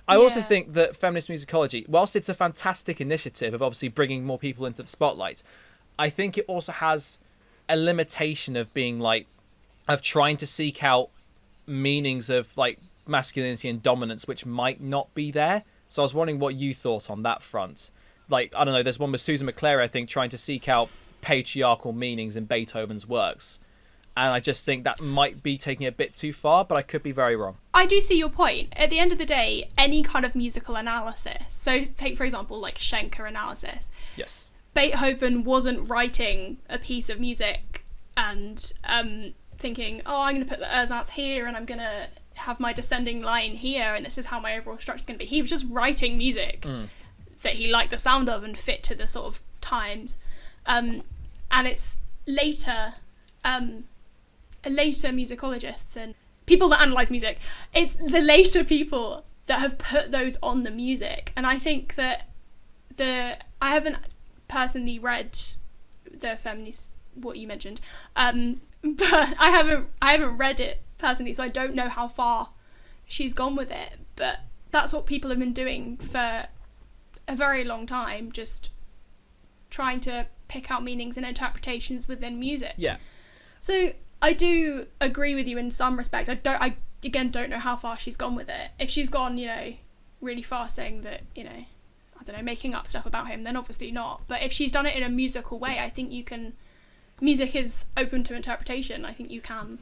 I also think that feminist musicology, whilst it's a fantastic initiative of obviously bringing more people into the spotlight, I think it also has a limitation of being like, of trying to seek out meanings of like masculinity and dominance which might not be there. So I was wondering what you thought on that front. Like, I don't know, there's one with Susan McClary, I think, trying to seek out patriarchal meanings in Beethoven's works. And I just think that might be taking it a bit too far, but I could be very wrong. I do see your point. At the end of the day, any kind of musical analysis, so take, for example, like Schenker analysis. Yes. Beethoven wasn't writing a piece of music and thinking, oh, I'm going to put the ersatz here and I'm going to have my descending line here and this is how my overall structure is going to be. He was just writing music that he liked the sound of and fit to the sort of times. And it's later musicologists and people that analyse music, it's the later people that have put those on the music. And I think that I haven't personally read the feminist, what you mentioned, but I haven't read it personally, so I don't know how far she's gone with it. But that's what people have been doing for a very long time, just trying to pick out meanings and interpretations within music. Yeah. So I do agree with you in some respect. I again don't know how far she's gone with it. If she's gone, really far saying that, I don't know, making up stuff about him, then obviously not. But if she's done it in a musical way, I think music is open to interpretation. I think you can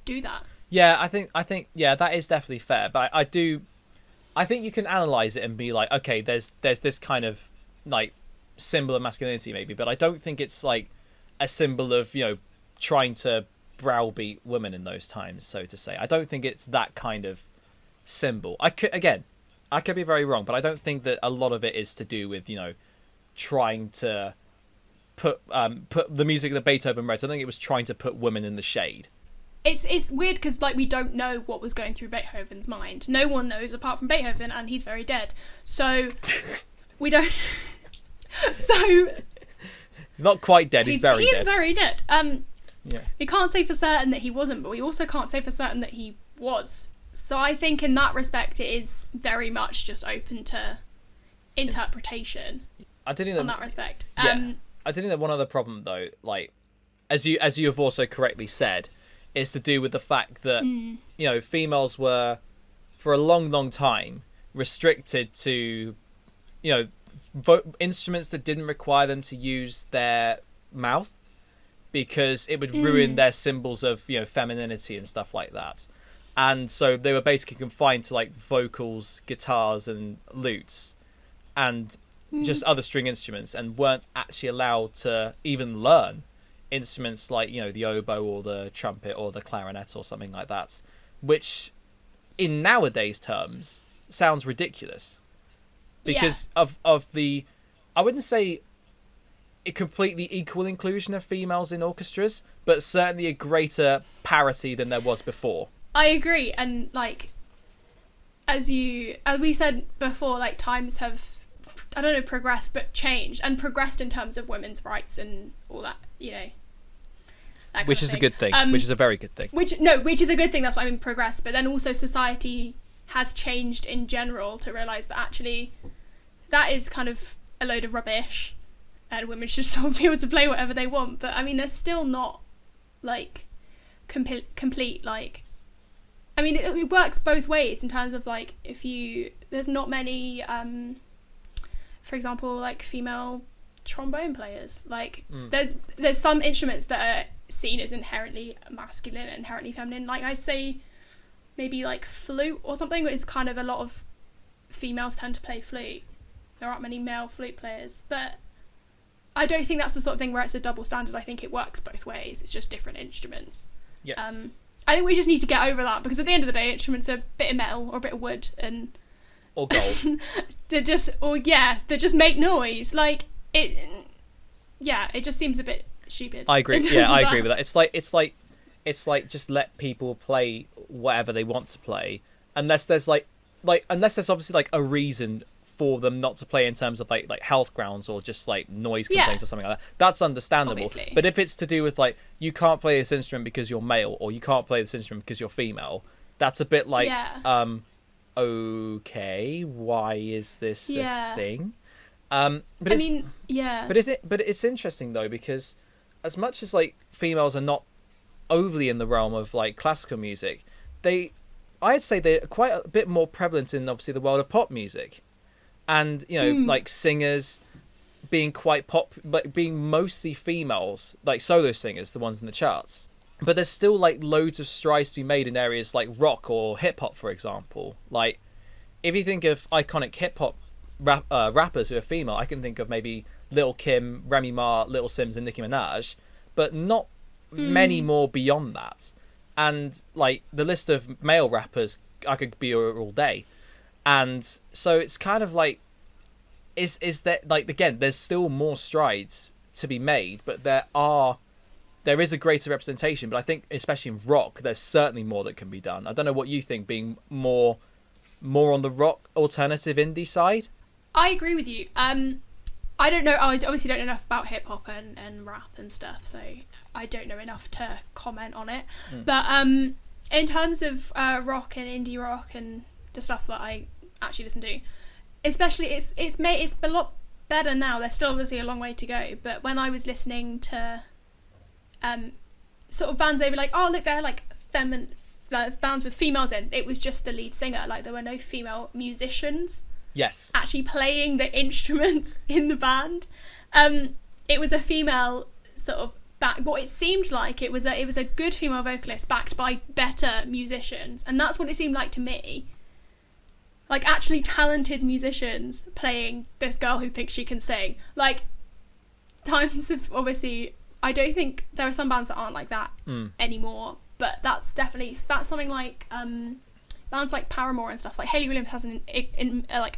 do that. Yeah, I think that is definitely fair. But I think you can analyze it and be like, okay, there's this kind of like symbol of masculinity maybe, but I don't think it's like a symbol of, trying to browbeat women in those times, so to say. I don't think it's that kind of symbol. I could be very wrong, but I don't think that a lot of it is to do with, trying to put the music that Beethoven wrote. I think it was trying to put women in the shade. It's weird because like we don't know what was going through Beethoven's mind. No one knows apart from Beethoven, and he's very dead. So we don't. So he's not quite dead. He's very dead. He is very dead. Yeah. We can't say for certain that he wasn't, but we also can't say for certain that he was. So I think in that respect, it is very much just open to interpretation. I do think that, on that respect. Yeah. I do think that one other problem, though, like as you have also correctly said, is to do with the fact that females were for a long, long time restricted to instruments that didn't require them to use their mouth, because it would ruin their symbols of femininity and stuff like that. And so they were basically confined to like vocals, guitars and lutes and just other string instruments, and weren't actually allowed to even learn instruments like the oboe or the trumpet or the clarinet or something like that, which in nowadays terms sounds ridiculous because of the, I wouldn't say a completely equal inclusion of females in orchestras, but certainly a greater parity than there was before. I agree, and like as we said before, like times have, I don't know, progressed, but changed, and progressed in terms of women's rights and all that, that which is a good thing, which is a very good thing. Which is a good thing, that's what I mean, progress, but then also society has changed in general to realise that actually that is kind of a load of rubbish, and women should sort of be able to play whatever they want. But I mean, there's still not like complete like, I mean, it works both ways in terms of like, there's not many for example like female trombone players, like there's some instruments that are seen as inherently masculine and inherently feminine, like I say maybe like flute or something, it's kind of a lot of females tend to play flute. There aren't many male flute players, but I don't think that's the sort of thing where it's a double standard. I think it works both ways, it's just different instruments. Yes. I think we just need to get over that, because at the end of the day, instruments are a bit of metal or a bit of wood and or gold. they just make noise. Like it just seems a bit stupid. I agree. Yeah, I agree with that. It's like just let people play whatever they want to play, unless there's like like, unless there's obviously like a reason for them not to play in terms of like health grounds or just like noise complaints or something like that, that's understandable. Obviously. But if it's to do with like, you can't play this instrument because you're male, or you can't play this instrument because you're female, that's a bit like, okay, why is this a thing? But it's interesting though, because as much as like females are not overly in the realm of like classical music, I'd say they're quite a bit more prevalent in obviously the world of pop music, and like singers being quite pop, but being mostly females, like solo singers, the ones in the charts. But there's still like loads of strides to be made in areas like rock or hip hop, for example. Like if you think of iconic hip hop rappers who are female, I can think of maybe Lil' Kim, Remy Ma, Little Sims, and Nicki Minaj, but not many more beyond that. And like the list of male rappers, I could be here all day. And so it's kind of like, is that like, again, there's still more strides to be made, but there is a greater representation. But I think especially in rock, there's certainly more that can be done. I don't know what you think, being more on the rock alternative indie side. I agree with you. I don't know. I obviously don't know enough about hip hop and rap and stuff, so I don't know enough to comment on it. But in terms of rock and indie rock and the stuff that I actually listen to, especially it's a lot better now. There's still obviously a long way to go, but when I was listening to sort of bands, they were like, oh look, they're like bands with females in. It was just the lead singer. Like there were no female musicians. Yes. Actually playing the instruments in the band. It was a female sort of what it seemed like it was a good female vocalist backed by better musicians, and that's what it seemed like to me. Like actually talented musicians playing this girl who thinks she can sing. Like times of, obviously, I don't think there are some bands that aren't like that anymore, but that's something like bands like Paramore and stuff. Like Hayley Williams has an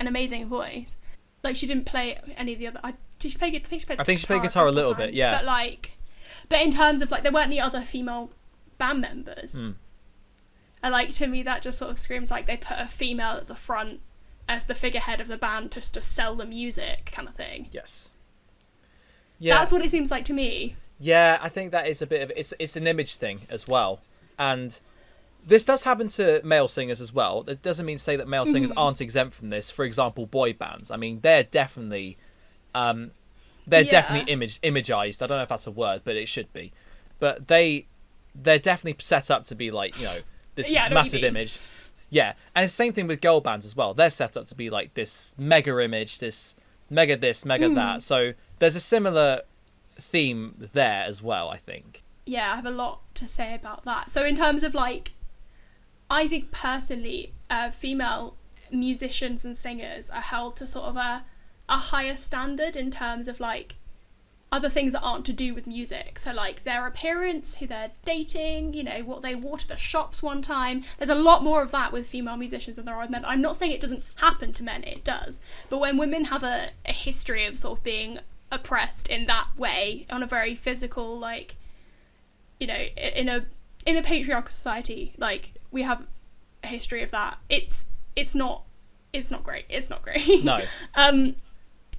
amazing voice. Like she didn't play any of the other. Did she play? I think she played guitar a little bit. Yeah. But in terms of like, there weren't any other female band members. And like to me, that just sort of screams like they put a female at the front as the figurehead of the band just to sell the music, kind of thing. Yes. Yeah. That's what it seems like to me. Yeah, I think that is a bit of it's an image thing as well, and this does happen to male singers as well. It doesn't mean to say that male singers aren't exempt from this. For example, boy bands. I mean, they're definitely, definitely imagized. I don't know if that's a word, but it should be. But they're definitely set up to be like, this massive image. Yeah, and it's the same thing with girl bands as well. They're set up to be like this mega image, this mega that. So there's a similar theme there as well, I think. Yeah, I have a lot to say about that. So in terms of like, I think personally, female musicians and singers are held to sort of a higher standard in terms of like other things that aren't to do with music. So like their appearance, who they're dating, what they wore to the shops one time. There's a lot more of that with female musicians than there are with men. I'm not saying it doesn't happen to men, it does. But when women have a history of sort of being oppressed in that way, on a very physical, like, in a patriarchal society, like we have a history of that. It's not great. It's not great. No.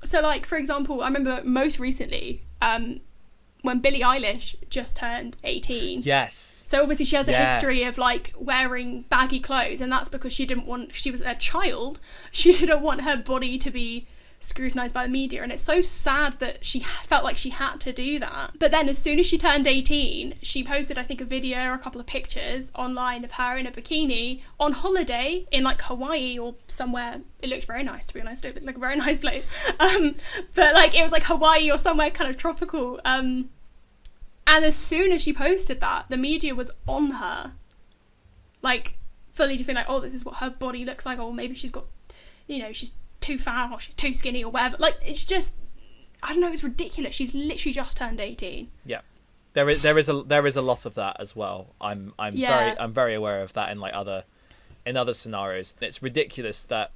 So like, for example, I remember most recently when Billie Eilish just turned 18. Yes. So obviously she has a history of like wearing baggy clothes, and that's because she was a child. She didn't want her body to be scrutinised by the media, and it's so sad that she felt like she had to do that. But then as soon as she turned 18, she posted, I think, a video or a couple of pictures online of her in a bikini on holiday in like Hawaii or somewhere. It looked very nice, to be honest. It looked like a very nice place. But like it was like Hawaii or somewhere kind of tropical. And as soon as she posted that, the media was on her, like fully just being like, oh, this is what her body looks like, or maybe she's got, she's too fat or she's too skinny or whatever. Like, it's just, I don't know, it's ridiculous. She's literally just turned 18. Yeah, there is a lot of that as well. I'm very aware of that in like other scenarios. It's ridiculous that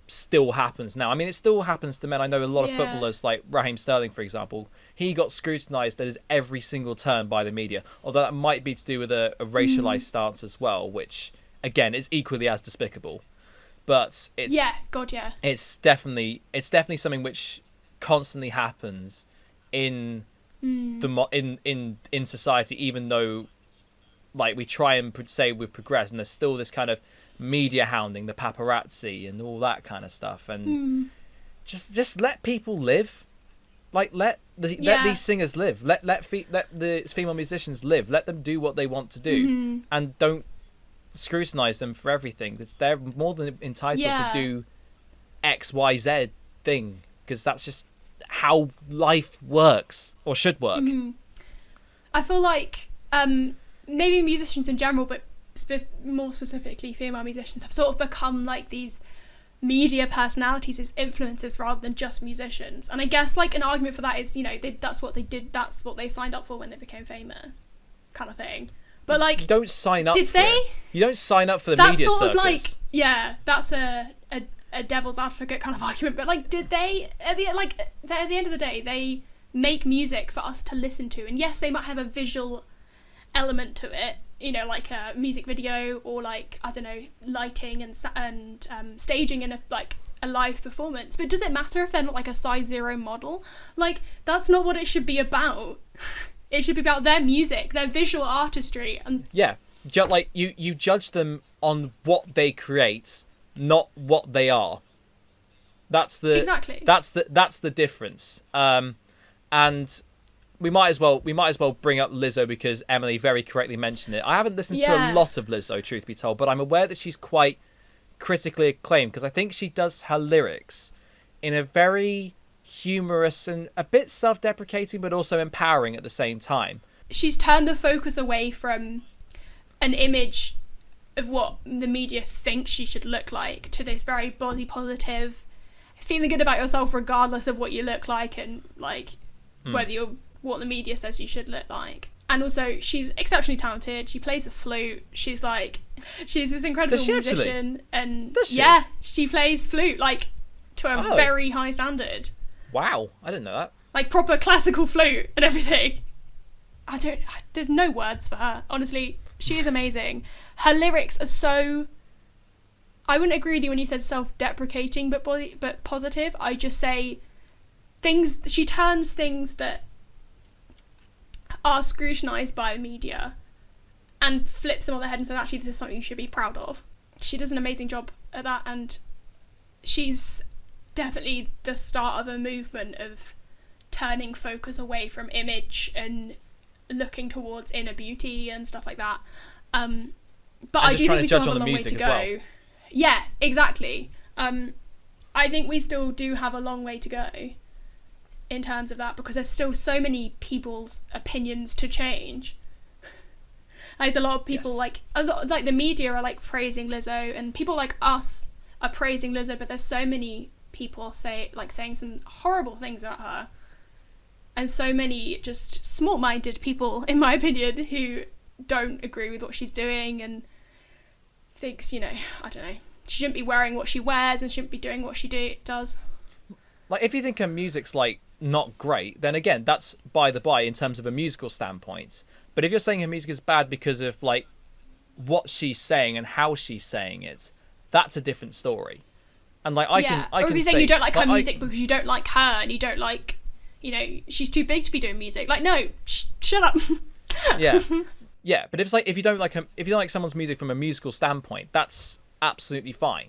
still happens now. I mean, it still happens to men. I know a lot of footballers, like Raheem Sterling, for example. He got scrutinised at his every single turn by the media, although that might be to do with a racialised stance as well, which again is equally as despicable. but it's God, yeah. It's definitely something which constantly happens in in society, even though like we try and say we've progressed, and there's still this kind of media hounding, the paparazzi and all that kind of stuff, and just let people live. Like let these singers live. Let the female musicians live. Let them do what they want to do, and don't scrutinize them for everything. They're more than entitled to do X, Y, Z thing, because that's just how life works or should work. I feel like maybe musicians in general, but more specifically female musicians, have sort of become like these media personalities as influencers rather than just musicians. And I guess like an argument for that is, you know, that's what they did, that's what they signed up for when they became famous, kind of thing. But like, you don't sign up did for they? it. You don't sign up for the that's media sort circus. of like, yeah, that's a devil's advocate kind of argument. But like, did they at the end of the day, they make music for us to listen to, and yes, they might have a visual element to it, you know, like a music video, or like, I don't know, lighting and staging in a live performance. But does it matter if they're not like a size 0 model? Like, that's not what it should be about. It should be about their music, their visual artistry, and like you judge them on what they create, not what they are. That's the difference. And we might as well bring up Lizzo, because Emily very correctly mentioned it. I haven't listened to a lot of Lizzo, truth be told, but I'm aware that she's quite critically acclaimed, because I think she does her lyrics in a very humorous and a bit self-deprecating but also empowering at the same time. She's turned the focus away from an image of what the media thinks she should look like to this very body positive, feeling good about yourself regardless of what you look like, and like whether you're what the media says you should look like. And also, she's exceptionally talented. She plays the flute. She's this incredible musician. And she plays flute like to a very high standard. Wow, I didn't know that. Like proper classical flute and everything. There's no words for her. Honestly, she is amazing. Her lyrics are so, I wouldn't agree with you when you said self-deprecating but positive. I just say she turns things that are scrutinised by the media and flips them on their head and says, actually, this is something you should be proud of. She does an amazing job at that, and she's definitely the start of a movement of turning focus away from image and looking towards inner beauty and stuff like that. But I do think we still have a long way to go. Well. Yeah, exactly. I think we still do have a long way to go in terms of that, because there's still so many people's opinions to change. There's a lot of people like the media are like praising Lizzo, and people like us are praising Lizzo, but there's so many people saying some horrible things about her, and so many just small-minded people, in my opinion, who don't agree with what she's doing and thinks, you know, I don't know, she shouldn't be wearing what she wears and shouldn't be doing what she does. Like, if you think her music's like not great, then again, that's by the by in terms of a musical standpoint. But if you're saying her music is bad because of like what she's saying and how she's saying it, that's a different story. And like I can or if you're saying you don't like her music because you don't like her and you don't like, you know, she's too big to be doing music. Like, no, shut up. Yeah, but if it's like if you don't like someone's music from a musical standpoint, that's absolutely fine.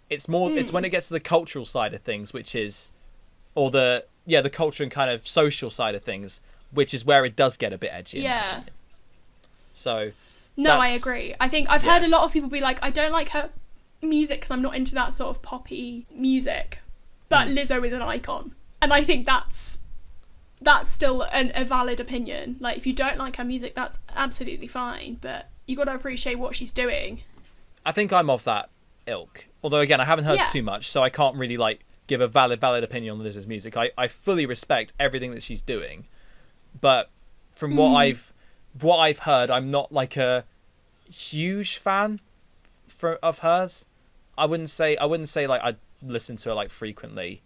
It's more it's when it gets to the cultural side of things, which is, or the culture and kind of social side of things, which is where it does get a bit edgy. Yeah. So. No, I agree. I think I've heard a lot of people be like, I don't like her music because I'm not into that sort of poppy music, but Lizzo is an icon, and I think that's still a valid opinion. Like, if you don't like her music, that's absolutely fine, but you got to appreciate what she's doing. I think I'm of that ilk, although again I haven't heard too much, so I can't really like give a valid opinion on Lizzo's music. I fully respect everything that she's doing, but from what I've heard, I'm not like a huge fan of hers. I wouldn't say like I listen to her like frequently,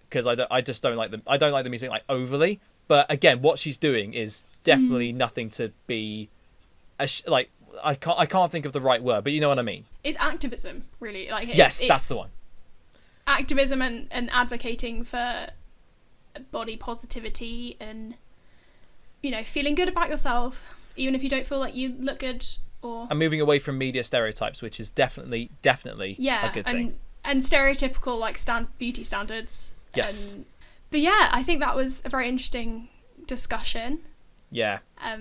because I just don't like the music like overly. But again, what she's doing is definitely nothing to be like I can't think of the right word, but you know what I mean. It's activism, really. Like yes, that's the one. Activism and advocating for body positivity and, you know, feeling good about yourself, even if you don't feel like you look good. And moving away from media stereotypes, which is definitely a good thing. And stereotypical like beauty standards. Yes. But yeah, I think that was a very interesting discussion. Yeah. I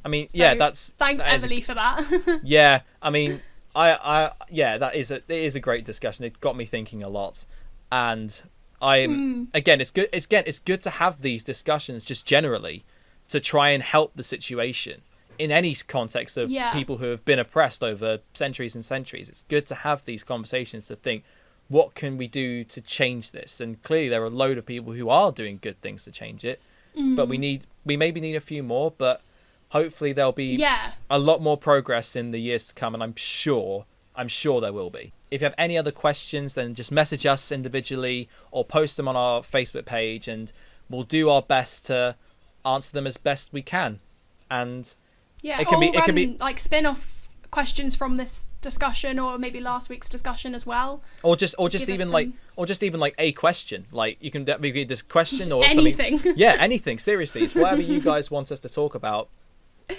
mean, thanks Everly for that. Yeah, I mean, it is a great discussion. It got me thinking a lot, and again, it's good to have these discussions just generally to try and help the situation in any context of people who have been oppressed over centuries and centuries. It's good to have these conversations to think, what can we do to change this? And clearly there are a load of people who are doing good things to change it, but we maybe need a few more, but hopefully there'll be a lot more progress in the years to come, and I'm sure there will be. If you have any other questions, then just message us individually or post them on our Facebook page, and we'll do our best to answer them as best we can. And it can be like spin-off questions from this discussion, or maybe last week's discussion as well, or just even like a question. Like you can maybe this question or anything. Something. Yeah, anything. Seriously, it's whatever you guys want us to talk about.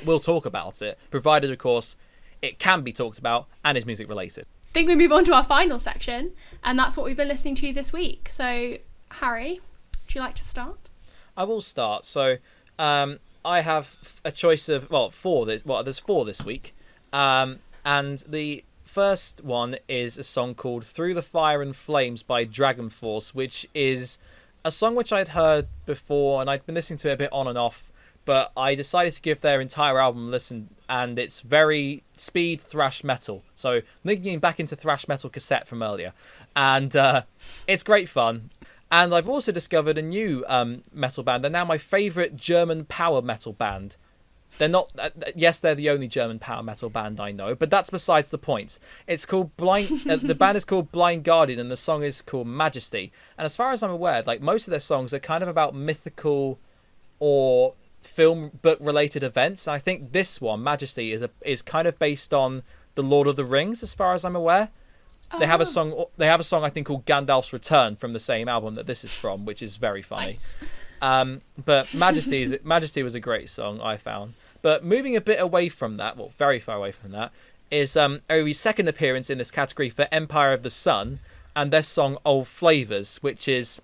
We'll talk about it, provided of course it can be talked about and is music related. I think we move on to our final section, and that's what we've been listening to this week. So Harry, would you like to start? I will start. So I have a choice of there's 4 this week. And the first one is a song called Through the Fire and Flames by Dragon Force, which is a song which I'd heard before and I'd been listening to it a bit on and off, but I decided to give their entire album a listen, and it's very speed thrash metal. So linking back into thrash metal cassette from earlier, and it's great fun. And I've also discovered a new metal band. They're now my favourite German power metal band. They're not. Yes, they're the only German power metal band I know, but that's besides the point. It's called the band is called Blind Guardian, and the song is called Majesty. And as far as I'm aware, like most of their songs are kind of about mythical or film book related events. And I think this one, Majesty, is kind of based on the Lord of the Rings, as far as I'm aware. They have a song. They have a song I think called Gandalf's Return from the same album that this is from, which is very funny. Nice. But Majesty was a great song, I found. But moving a bit away from that, well, very far away from that, is Owi's second appearance in this category for Empire of the Sun, and their song Old Flavors, which is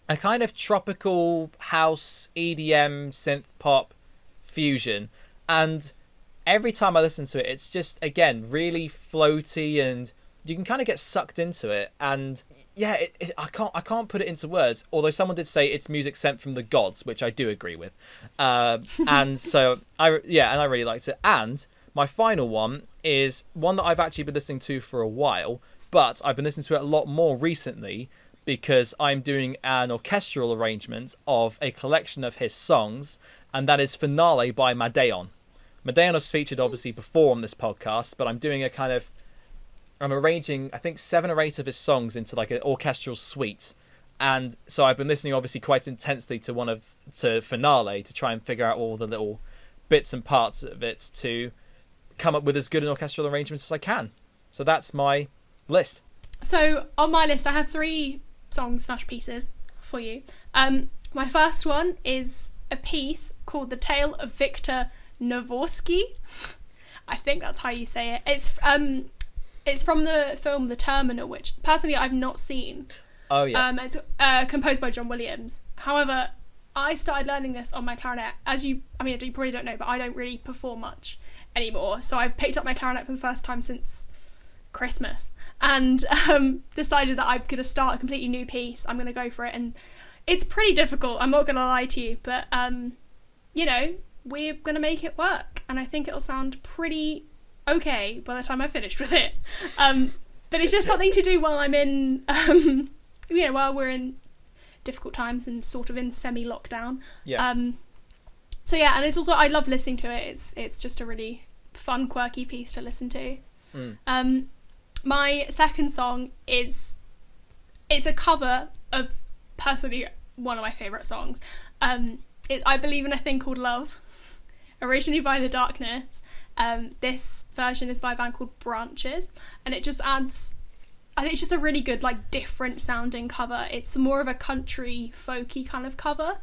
a kind of tropical house EDM synth pop fusion. And every time I listen to it, it's just, again, really floaty, and you can kind of get sucked into it. And yeah, I can't put it into words, although someone did say it's music sent from the gods, which I do agree with. And so I really liked it. And my final one is one that I've actually been listening to for a while, but I've been listening to it a lot more recently because I'm doing an orchestral arrangement of a collection of his songs, and that is Finale by Madeon. Madeon has featured obviously before on this podcast, but I'm arranging, I think, 7 or 8 of his songs into like an orchestral suite. And so I've been listening obviously quite intensely to Finale to try and figure out all the little bits and parts of it to come up with as good an orchestral arrangement as I can. So that's my list. So on my list, I have 3 songs/pieces for you. My first one is a piece called The Tale of Victor Navorsky. I think that's how you say it. It's from the film The Terminal, which personally I've not seen. Oh yeah. It's composed by John Williams. However, I started learning this on my clarinet. You probably don't know, but I don't really perform much anymore. So I've picked up my clarinet for the first time since Christmas, and decided that I'm going to start a completely new piece. I'm going to go for it, and it's pretty difficult. I'm not going to lie to you, but we're going to make it work, and I think it'll sound pretty okay by the time I finished with it. But it's just something to do while I'm in, while we're in difficult times and sort of in semi-lockdown. Yeah. So yeah, and it's also, I love listening to it. It's just a really fun, quirky piece to listen to. My second song it's a cover of personally one of my favourite songs. It's I Believe in a Thing Called Love, originally by The Darkness. This version is by a band called Branches, and it just adds, I think it's just a really good, like, different sounding cover. It's more of a country folky kind of cover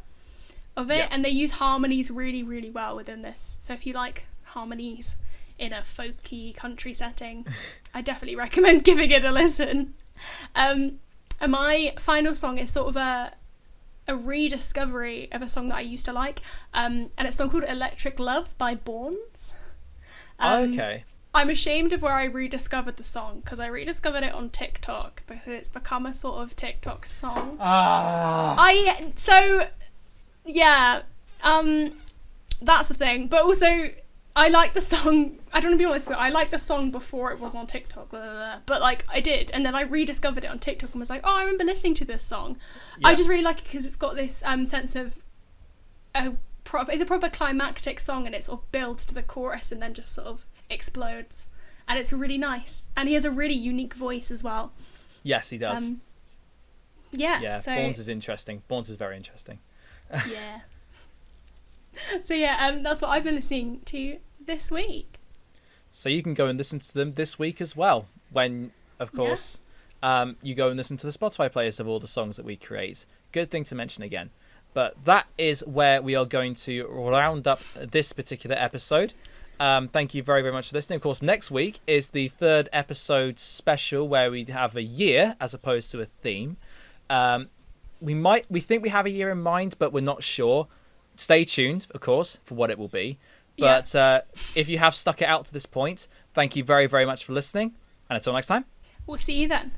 of it, and they use harmonies really, really well within this. So if you like harmonies in a folky country setting, I definitely recommend giving it a listen. And my final song is sort of a rediscovery of a song that I used to like, and it's a song called Electric Love by Borns. Okay. I'm ashamed of where I rediscovered the song, because I rediscovered it on TikTok, because it's become a sort of TikTok song. That's the thing. But also, I like the song, I don't want to be honest, but I liked the song before it was on TikTok, but like, I did, and then I rediscovered it on TikTok and was like, oh, I remember listening to this song. I just really like it because it's got this sense of it's a proper climactic song, and it sort of builds to the chorus and then just sort of explodes, and it's really nice, and he has a really unique voice as well. Yes, he does. So Borns is interesting. Borns is very interesting. Yeah. So that's what I've been listening to this week. So you can go and listen to them this week as well, when, of course, you go and listen to the Spotify playlist of all the songs that we create. Good thing to mention again. But that is where we are going to round up this particular episode. Thank you very, very much for listening. Of course, next week is the 3rd episode special, where we have a year as opposed to a theme. We think we have a year in mind, but we're not sure. Stay tuned, of course, for what it will be. But if you have stuck it out to this point, thank you very, very much for listening. And until next time, we'll see you then.